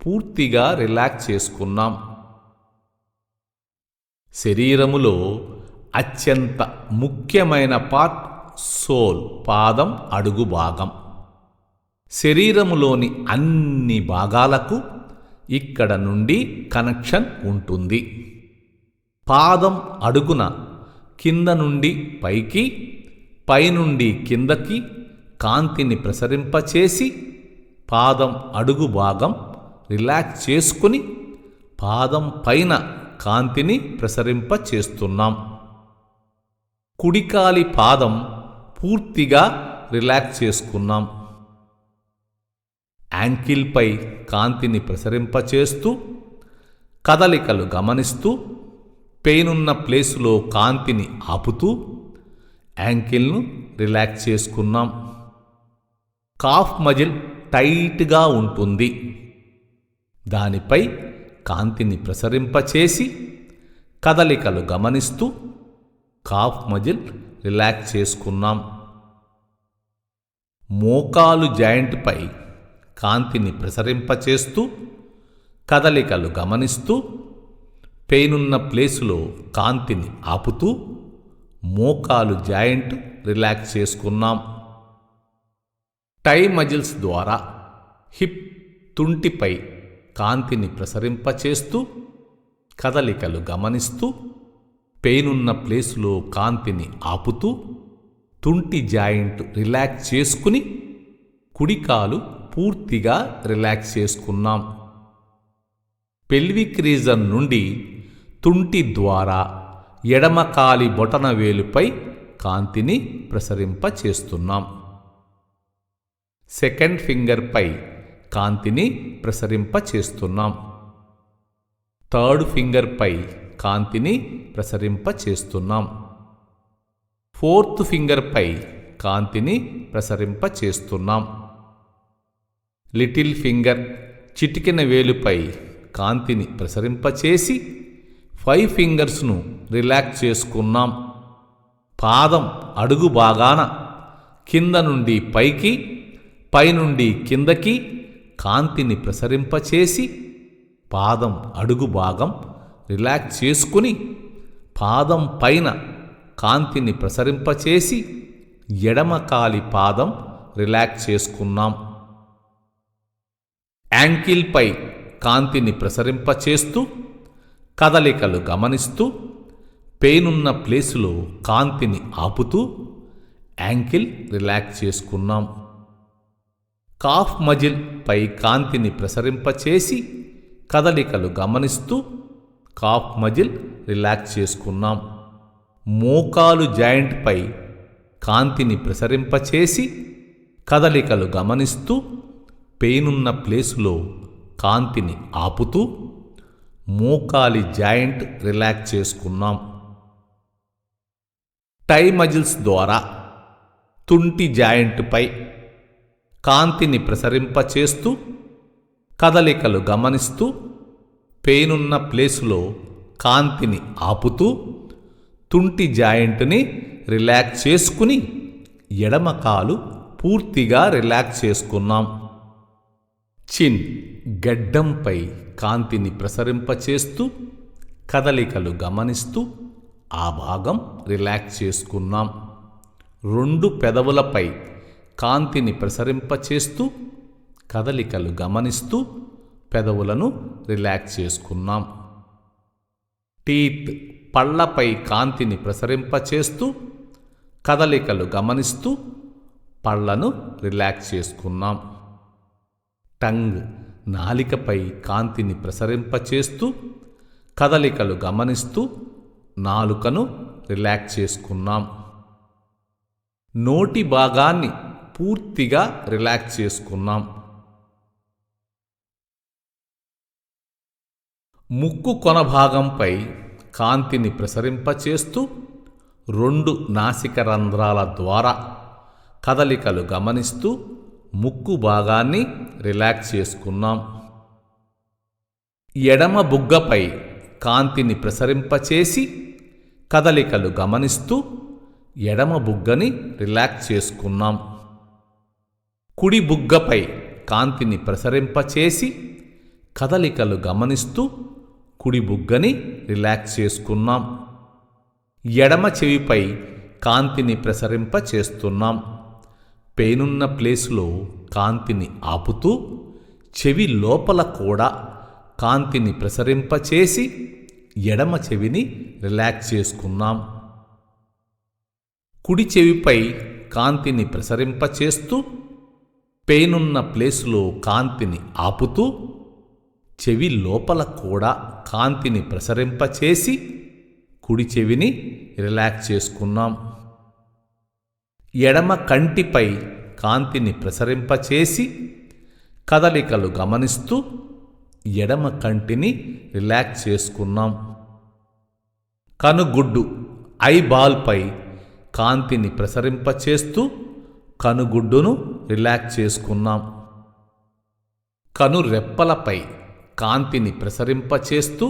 పూర్తిగా రిలాక్స్ చేసుకున్నాం. శరీరములో అత్యంత ముఖ్యమైన పార్ట్ సోల్ పాదం అడుగు భాగం. శరీరములోని అన్ని భాగాలకు ఇక్కడ నుండి కనెక్షన్ ఉంటుంది. పాదం అడుగున కింద నుండి పైకి పైనుండి కిందకి కాంతిని ప్రసరింపచేసి పాదం అడుగు భాగం రిలాక్స్ చేసుకుని పాదం పైన కాంతిని ప్రసరింపచేస్తున్నాం. కుడికాలి పాదం పూర్తిగా రిలాక్స్ చేసుకున్నాం. యాంకిల్పై కాంతిని ప్రసరింపచేస్తూ కదలికలు గమనిస్తూ పెయినున్న ప్లేసులో కాంతిని ఆపుతూ యాంకిల్ను రిలాక్స్ చేసుకున్నాం. కాఫ్ మజిల్ టైట్గా ఉంటుంది. దానిపై కాంతిని ప్రసరింపచేసి కదలికలు గమనిస్తూ కాఫ్ మజిల్ రిలాక్స్ చేసుకున్నాం. మోకాలు జాయింట్పై కాంతిని ప్రసరింపచేస్తూ కదలికలు గమనిస్తూ పెయినున్న ప్లేసులో కాంతిని ఆపుతూ మోకాలు జాయింట్ రిలాక్స్ చేసుకున్నాం. టై మజిల్స్ ద్వారా హిప్ తుంటిపై కాంతిని ప్రసరింపచేస్తూ కదలికలు గమనిస్తూ పెయినున్న ప్లేసులో కాంతిని ఆపుతూ తుంటి జాయింట్ రిలాక్స్ చేసుకుని కుడికాలు పూర్తిగా రిలాక్స్ చేసుకున్నాం. పెల్విక్ రీజన్ నుండి తుంటి ద్వారా ఎడమ కాలి బొటనవేలుపై కాంతిని ప్రసరింపచేస్తున్నాం. సెకండ్ ఫింగర్పై కాంతిని ప్రసరింపచేస్తున్నాం. థర్డ్ ఫింగర్పై కాంతిని ప్రసరింపచేస్తున్నాం. ఫోర్త్ ఫింగర్పై కాంతిని ప్రసరింపచేస్తున్నాం. లిటిల్ ఫింగర్ చిటికెన వేలుపై కాంతిని ప్రసరింపచేసి 5 ఫింగర్స్ను రిలాక్స్ చేసుకున్నాం. పాదం అడుగు భాగాన కింద నుండి పైకి, పైనుండి కిందకి కాంతిని ప్రసరింపచేసి పాదం అడుగు భాగం రిలాక్స్ చేసుకుని పాదం పైన కాంతిని ప్రసరింపచేసి ఎడమ కాలి పాదం రిలాక్స్ చేసుకున్నాం. యాంకిల్పై కాంతిని ప్రసరింపచేస్తూ కదలికలు గమనిస్తూ పెయినున్న ప్లేసులో కాంతిని ఆపుతూ యాంకిల్ రిలాక్స్ చేసుకున్నాం. కాఫ్ మజిల్ పై కాంతిని ప్రసరింపచేసి కదలికలు గమనిస్తూ కాఫ్ మజిల్ రిలాక్స్ చేసుకున్నాం. మోకాలు జాయింట్ పై కాంతిని ప్రసరింపచేసి కదలికలు గమనిస్తూ పెయినున్న ప్లేసులో కాంతిని ఆపుతూ మోకాలి జాయింట్ రిలాక్స్ చేసుకున్నాం. టై మజిల్స్ ద్వారా తుంటి జాయింట్పై కాంతిని ప్రసరింపచేస్తూ కదలికలు గమనిస్తూ పెయినున్న ప్లేసులో కాంతిని ఆపుతూ తుంటి జాయింట్ని రిలాక్స్ చేసుకుని ఎడమ కాలు పూర్తిగా రిలాక్స్ చేసుకున్నాం. చిన్ గడ్డంపై కాంతిని ప్రసరింపచేస్తూ కదలికలు గమనిస్తూ ఆ భాగం రిలాక్స్ చేసుకున్నాం. 2 పెదవులపై కాంతిని ప్రసరింపచేస్తూ కదలికలు గమనిస్తూ పెదవులను రిలాక్స్ చేసుకున్నాం. టీత్ పళ్ళపై కాంతిని ప్రసరింపచేస్తూ కదలికలు గమనిస్తూ పళ్ళను రిలాక్స్ చేసుకున్నాం. టంగ్ నాలికపై కాంతిని ప్రసరింపచేస్తూ కదలికలు గమనిస్తూ నాలుకను రిలాక్స్ చేసుకున్నాం. నోటి భాగాన్ని పూర్తిగా రిలాక్స్ చేసుకున్నాం. ముక్కు కొన భాగంపై కాంతిని ప్రసరింపచేస్తూ 2 నాసిక రంధ్రాల ద్వారా కదలికలు గమనిస్తూ ముక్కు భాగాన్ని రిలాక్స్ చేసుకున్నాం. ఎడమ బుగ్గపై కాంతిని ప్రసరింపచేసి కదలికలు గమనిస్తూ ఎడమ బుగ్గని రిలాక్స్ చేసుకున్నాం. కుడి బుగ్గపై కాంతిని ప్రసరింపచేసి కదలికలు గమనిస్తూ కుడి బుగ్గని రిలాక్స్ చేసుకున్నాం. ఎడమ చెవిపై కాంతిని ప్రసరింపచేస్తున్నాం. పెయినున్న ప్లేసులో కాంతిని ఆపుతూ చెవి లోపల కూడా కాంతిని ప్రసరింపచేసి ఎడమ చెవిని రిలాక్స్ చేసుకున్నాం. కుడి చెవిపై కాంతిని ప్రసరింపచేస్తూ పెయినున్న ప్లేసులో కాంతిని ఆపుతూ చెవి లోపల కూడా కాంతిని ప్రసరింపచేసి కుడి చెవిని రిలాక్స్ చేసుకున్నాం. ఎడమ కంటిపై కాంతిని ప్రసరింపచేసి కదలికలు గమనిస్తూ ఎడమ కంటిని రిలాక్స్ చేసుకున్నాం. కనుగుడ్డు ఐబాల్పై కాంతిని ప్రసరింపచేస్తూ కనుగుడ్డును రిలాక్స్ చేసుకున్నాం. కను రెప్పలపై కాంతిని ప్రసరింపచేస్తూ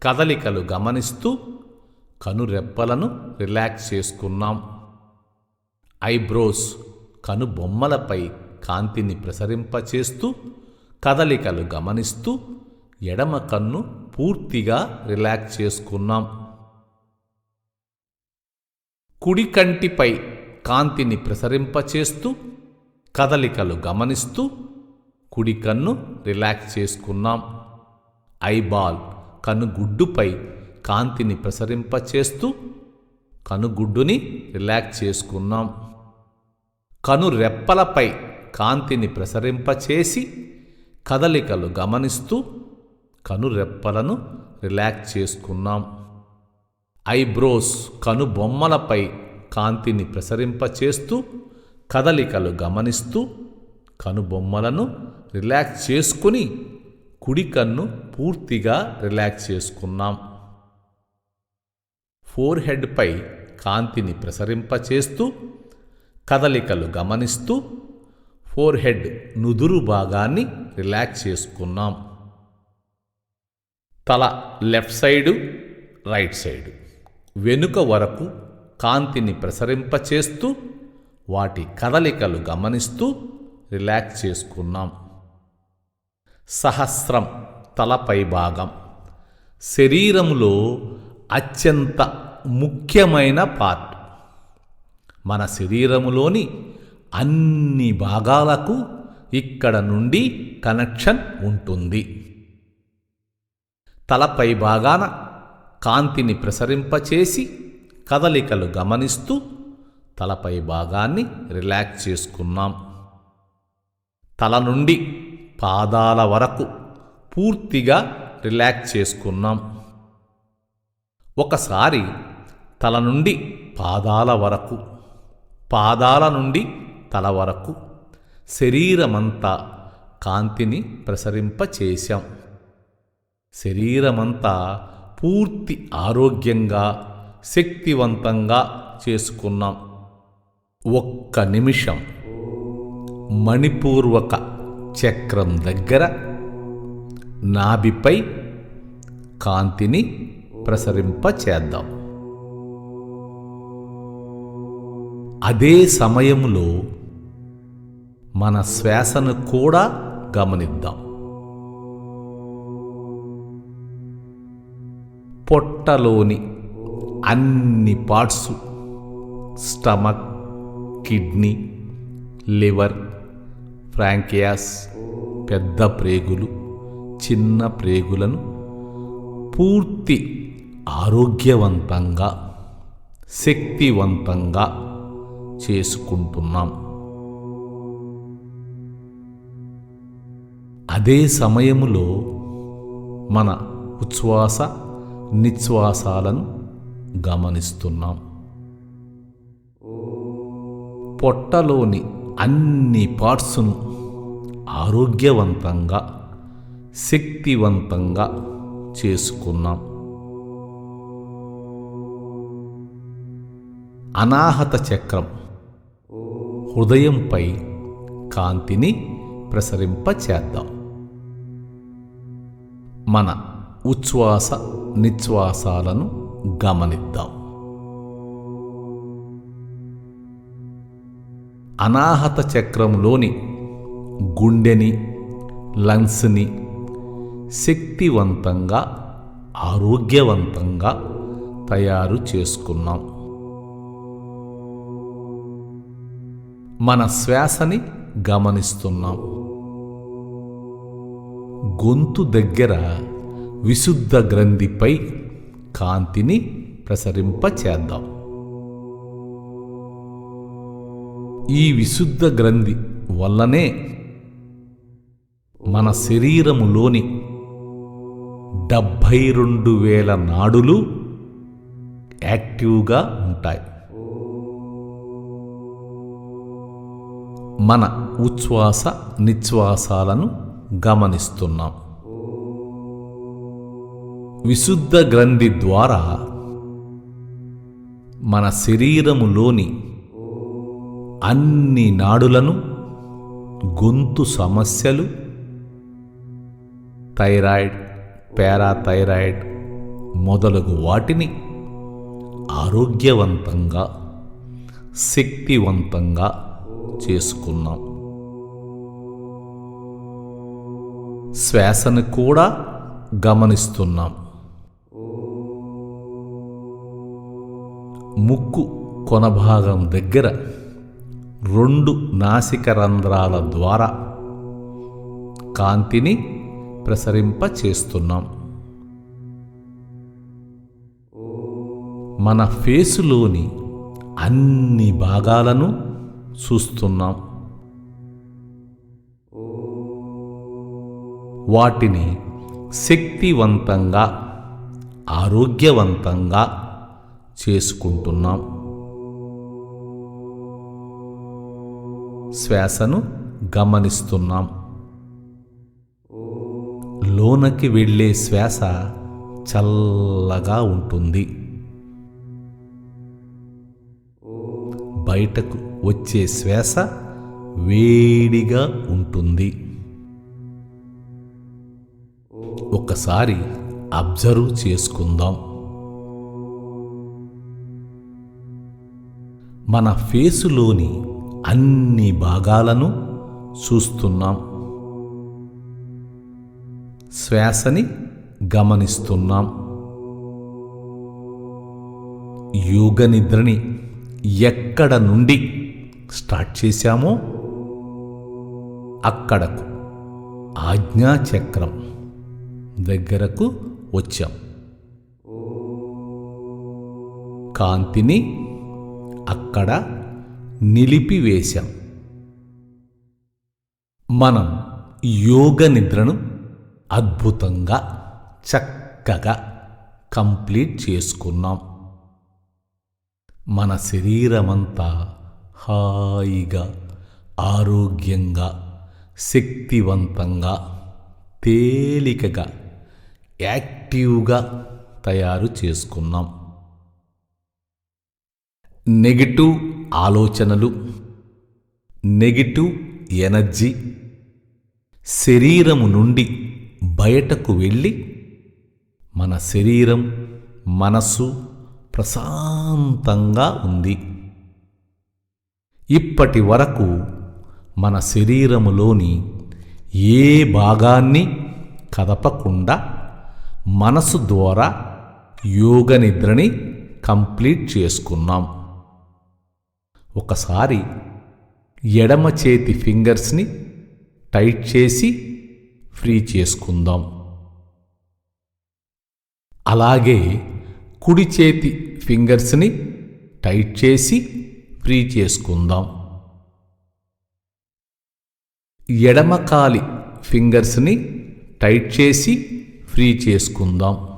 కదలికలు గమనిస్తూ కను రెప్పలను రిలాక్స్ చేసుకున్నాం. ఐబ్రోస్ కను బొమ్మలపై కాంతిని ప్రసరింపచేస్తూ కదలికలు గమనిస్తూ ఎడమ కన్ను పూర్తిగా రిలాక్స్ చేసుకున్నాం. కుడి కంటిపై కాంతిని ప్రసరింపచేస్తూ కదలికలు గమనిస్తూ కుడి కన్ను రిలాక్స్ చేసుకున్నాం. ఐబాల్ కనుగుడ్డుపై కాంతిని ప్రసరింపచేస్తూ కనుగుడ్డుని రిలాక్స్ చేసుకున్నాం. కను రెప్పలపై కాంతిని ప్రసరింపచేసి కదలికలు గమనిస్తూ కను రెప్పలను రిలాక్స్ చేసుకున్నాం. ఐబ్రోస్ కను బొమ్మలపై కాంతిని ప్రసరింపచేస్తూ కదలికలు గమనిస్తూ కనుబొమ్మలను రిలాక్స్ చేసుకుని కుడి కన్ను పూర్తిగా రిలాక్స్ చేసుకున్నాం. ఫోర్ హెడ్పై కాంతిని ప్రసరింపచేస్తూ కదలికలు గమనిస్తూ ఫోర్ హెడ్ నుదురు భాగాన్ని రిలాక్స్ చేసుకున్నాం. తల లెఫ్ట్ సైడు రైట్ సైడు వెనుక వరకు కాంతిని ప్రసరింపచేస్తూ వాటి కదలికలు గమనిస్తూ రిలాక్స్ చేసుకున్నాం. సహస్రం తలపై భాగం శరీరంలో అత్యంత ముఖ్యమైన పార్ట్. మన శరీరములోని అన్ని భాగాలకు ఇక్కడ నుండి కనెక్షన్ ఉంటుంది. తలపై భాగాన కాంతిని ప్రసరింపచేసి కదలికలు గమనిస్తూ తలపై భాగాన్ని రిలాక్స్ చేసుకున్నాం. తల నుండి పాదాల వరకు పూర్తిగా రిలాక్స్ చేసుకున్నాం. ఒకసారి తల నుండి పాదాల వరకు, పాదాల నుండి తల వరకు శరీరమంతా కాంతిని ప్రసరింపచేశాం. శరీరమంతా పూర్తి ఆరోగ్యంగా శక్తివంతంగా చేసుకున్నాం. ఒక్క నిమిషం మణిపూర్వక చక్రం దగ్గర నాభిపై కాంతిని ప్రసరింపచేద్దాం. అదే సమయంలో మన శ్వాసను కూడా గమనిద్దాం. పొట్టలోని అన్ని పార్ట్స్, స్టమక్, కిడ్నీ, లివర్, ఫ్రాంకియాస్, పెద్ద ప్రేగులు, చిన్న ప్రేగులను పూర్తి ఆరోగ్యవంతంగా శక్తివంతంగా చేసుకుంటున్నాం. అదే సమయములో మన ఉచ్ఛ్వాస నిశ్వాసాలను గమనిస్తున్నాం. పొట్టలోని అన్ని పార్ట్స్ను ఆరోగ్యవంతంగా శక్తివంతంగా చేసుకున్నాం. అనాహత చక్రం హృదయంపై కాంతిని ప్రసరింపచేద్దాం. మన ఉచ్ఛ్వాస నిశ్వాసాలను గమనిద్దాం. అనాహత చక్రంలోని గుండెని, లంగ్స్ని శక్తివంతంగా ఆరోగ్యవంతంగా తయారు చేసుకున్నాం. మన శ్వాసని గమనిస్తున్నాం. గొంతు దగ్గర విశుద్ధ గ్రంథిపై కాంతిని ప్రసరింపచేద్దాం. ఈ విశుద్ధ గ్రంథి వల్లనే మన శరీరములోని 72,000 నాడులు యాక్టివ్గా ఉంటాయి. మన ఉచ్ఛ్వాస నిశ్వాసాలను గమనిస్తున్నాం. విశుద్ధ గ్రంథి ద్వారా మన శరీరములోని అన్ని నాడులను, గొంతు సమస్యలు, థైరాయిడ్, పారాథైరాయిడ్ మొదలగు వాటిని ఆరోగ్యవంతంగా శక్తివంతంగా చేసుకున్నాం. శ్వాసను కూడా గమనిస్తున్నాం. ముక్కు కొన భాగం దగ్గర 2 నాసిక రంధ్రాల ద్వారా కాంతిని ప్రసరింపచేస్తున్నాం. మన ఫేసులోని అన్ని భాగాలను చూస్తున్నాం. వాటిని శక్తివంతంగా ఆరోగ్యవంతంగా చేసుకుంటున్నాం. శ్వాసను గమనిస్తున్నాం. లోనకి వెళ్ళే శ్వాస చల్లగా ఉంటుంది. బయటకు వచ్చే శ్వాస వేడిగా ఉంటుంది. ఒకసారి అబ్జర్వ్ చేసుకుందాం. మన ఫేసులోని అన్ని భాగాలను చూస్తున్నాం. శ్వాసని గమనిస్తున్నాం. యోగ నిద్రని ఎక్కడ నుండి స్టార్ట్ చేశామో అక్కడకు ఆజ్ఞాచక్రం దగ్గరకు వచ్చాం. కాంతిని అక్కడ నిలిపివేశాం. మనం యోగ నిద్రను అద్భుతంగా చక్కగా కంప్లీట్ చేసుకున్నాం. మన శరీరమంతా హాయిగా, ఆరోగ్యంగా, శక్తివంతంగా, తేలికగా, యాక్టివ్గా తయారు చేసుకున్నాం. నెగటివ్ ఆలోచనలు, నెగటివ్ ఎనర్జీ శరీరము నుండి బయటకు వెళ్ళి మన శరీరం, మనసు ప్రశాంతంగా ఉంది. ఇప్పటి వరకు మన శరీరములోని ఏ భాగాన్ని కదపకుండా మనసు ద్వారా యోగ నిద్రని కంప్లీట్ చేసుకున్నాం. ఒకసారి ఎడమ చేతి ఫింగర్స్ని టైట్ చేసి ఫ్రీ చేసుకుందాం. అలాగే కుడి చేతి ఫింగర్స్ని టైట్ చేసి ఫ్రీ చేసుకుందాం. ఎడమ కాలి ఫింగర్స్ని టైట్ చేసి ఫ్రీ చేసుకుందాం.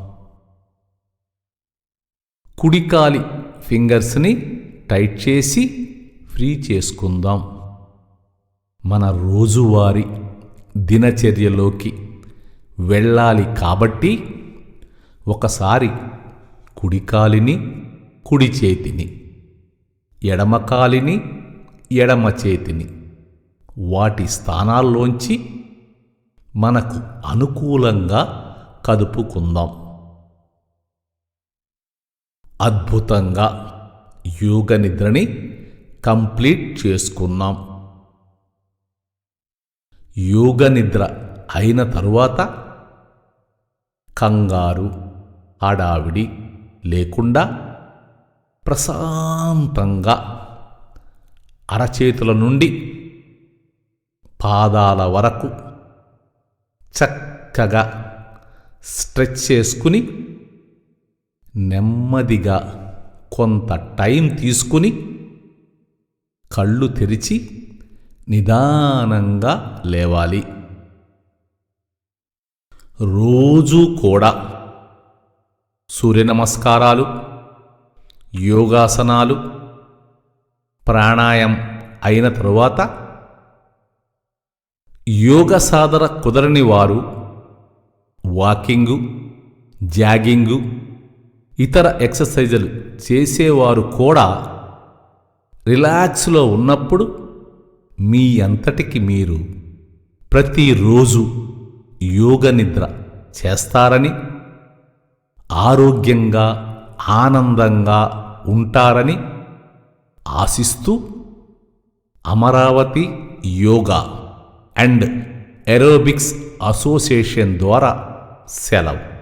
కుడి కాలి ఫింగర్స్ని టైట్ చేసి ఫ్రీ చేసుకుందాం. మన రోజువారీ దినచర్యలోకి వెళ్ళాలి కాబట్టి ఒకసారి కుడి కాలిని, కుడి చేతిని, ఎడమ కాలిని, ఎడమ చేతిని వాటి స్థానాల్లోంచి మనకు అనుకూలంగా కదుపుకుందాం. అద్భుతంగా యోగ నిద్రని కంప్లీట్ చేసుకున్నాం. యోగ నిద్ర అయిన తరువాత కంగారు, హడావిడి లేకుండా ప్రశాంతంగా అరచేతుల నుండి పాదాల వరకు చక్కగా స్ట్రెచ్ చేసుకుని నెమ్మదిగా కొంత టైం తీసుకుని కళ్ళు తెరిచి నిదానంగా లేవాలి. రోజూ కూడా సూర్య నమస్కారాలు, యోగాసనాలు, ప్రాణాయామం అయిన తరువాత యోగ సాధన కుదరని వారు వాకింగు, జాగింగు, ఇతర ఎక్సర్సైజులు చేసేవారు కూడా రిలాక్స్లో ఉన్నప్పుడు మీ అంతటికి మీరు ప్రతిరోజు యోగ నిద్ర చేస్తారని, ఆరోగ్యంగా, ఆనందంగా ఉంటారని ఆశిస్తూ Amaravati yoga and aerobics association ద్వారా సెలవు.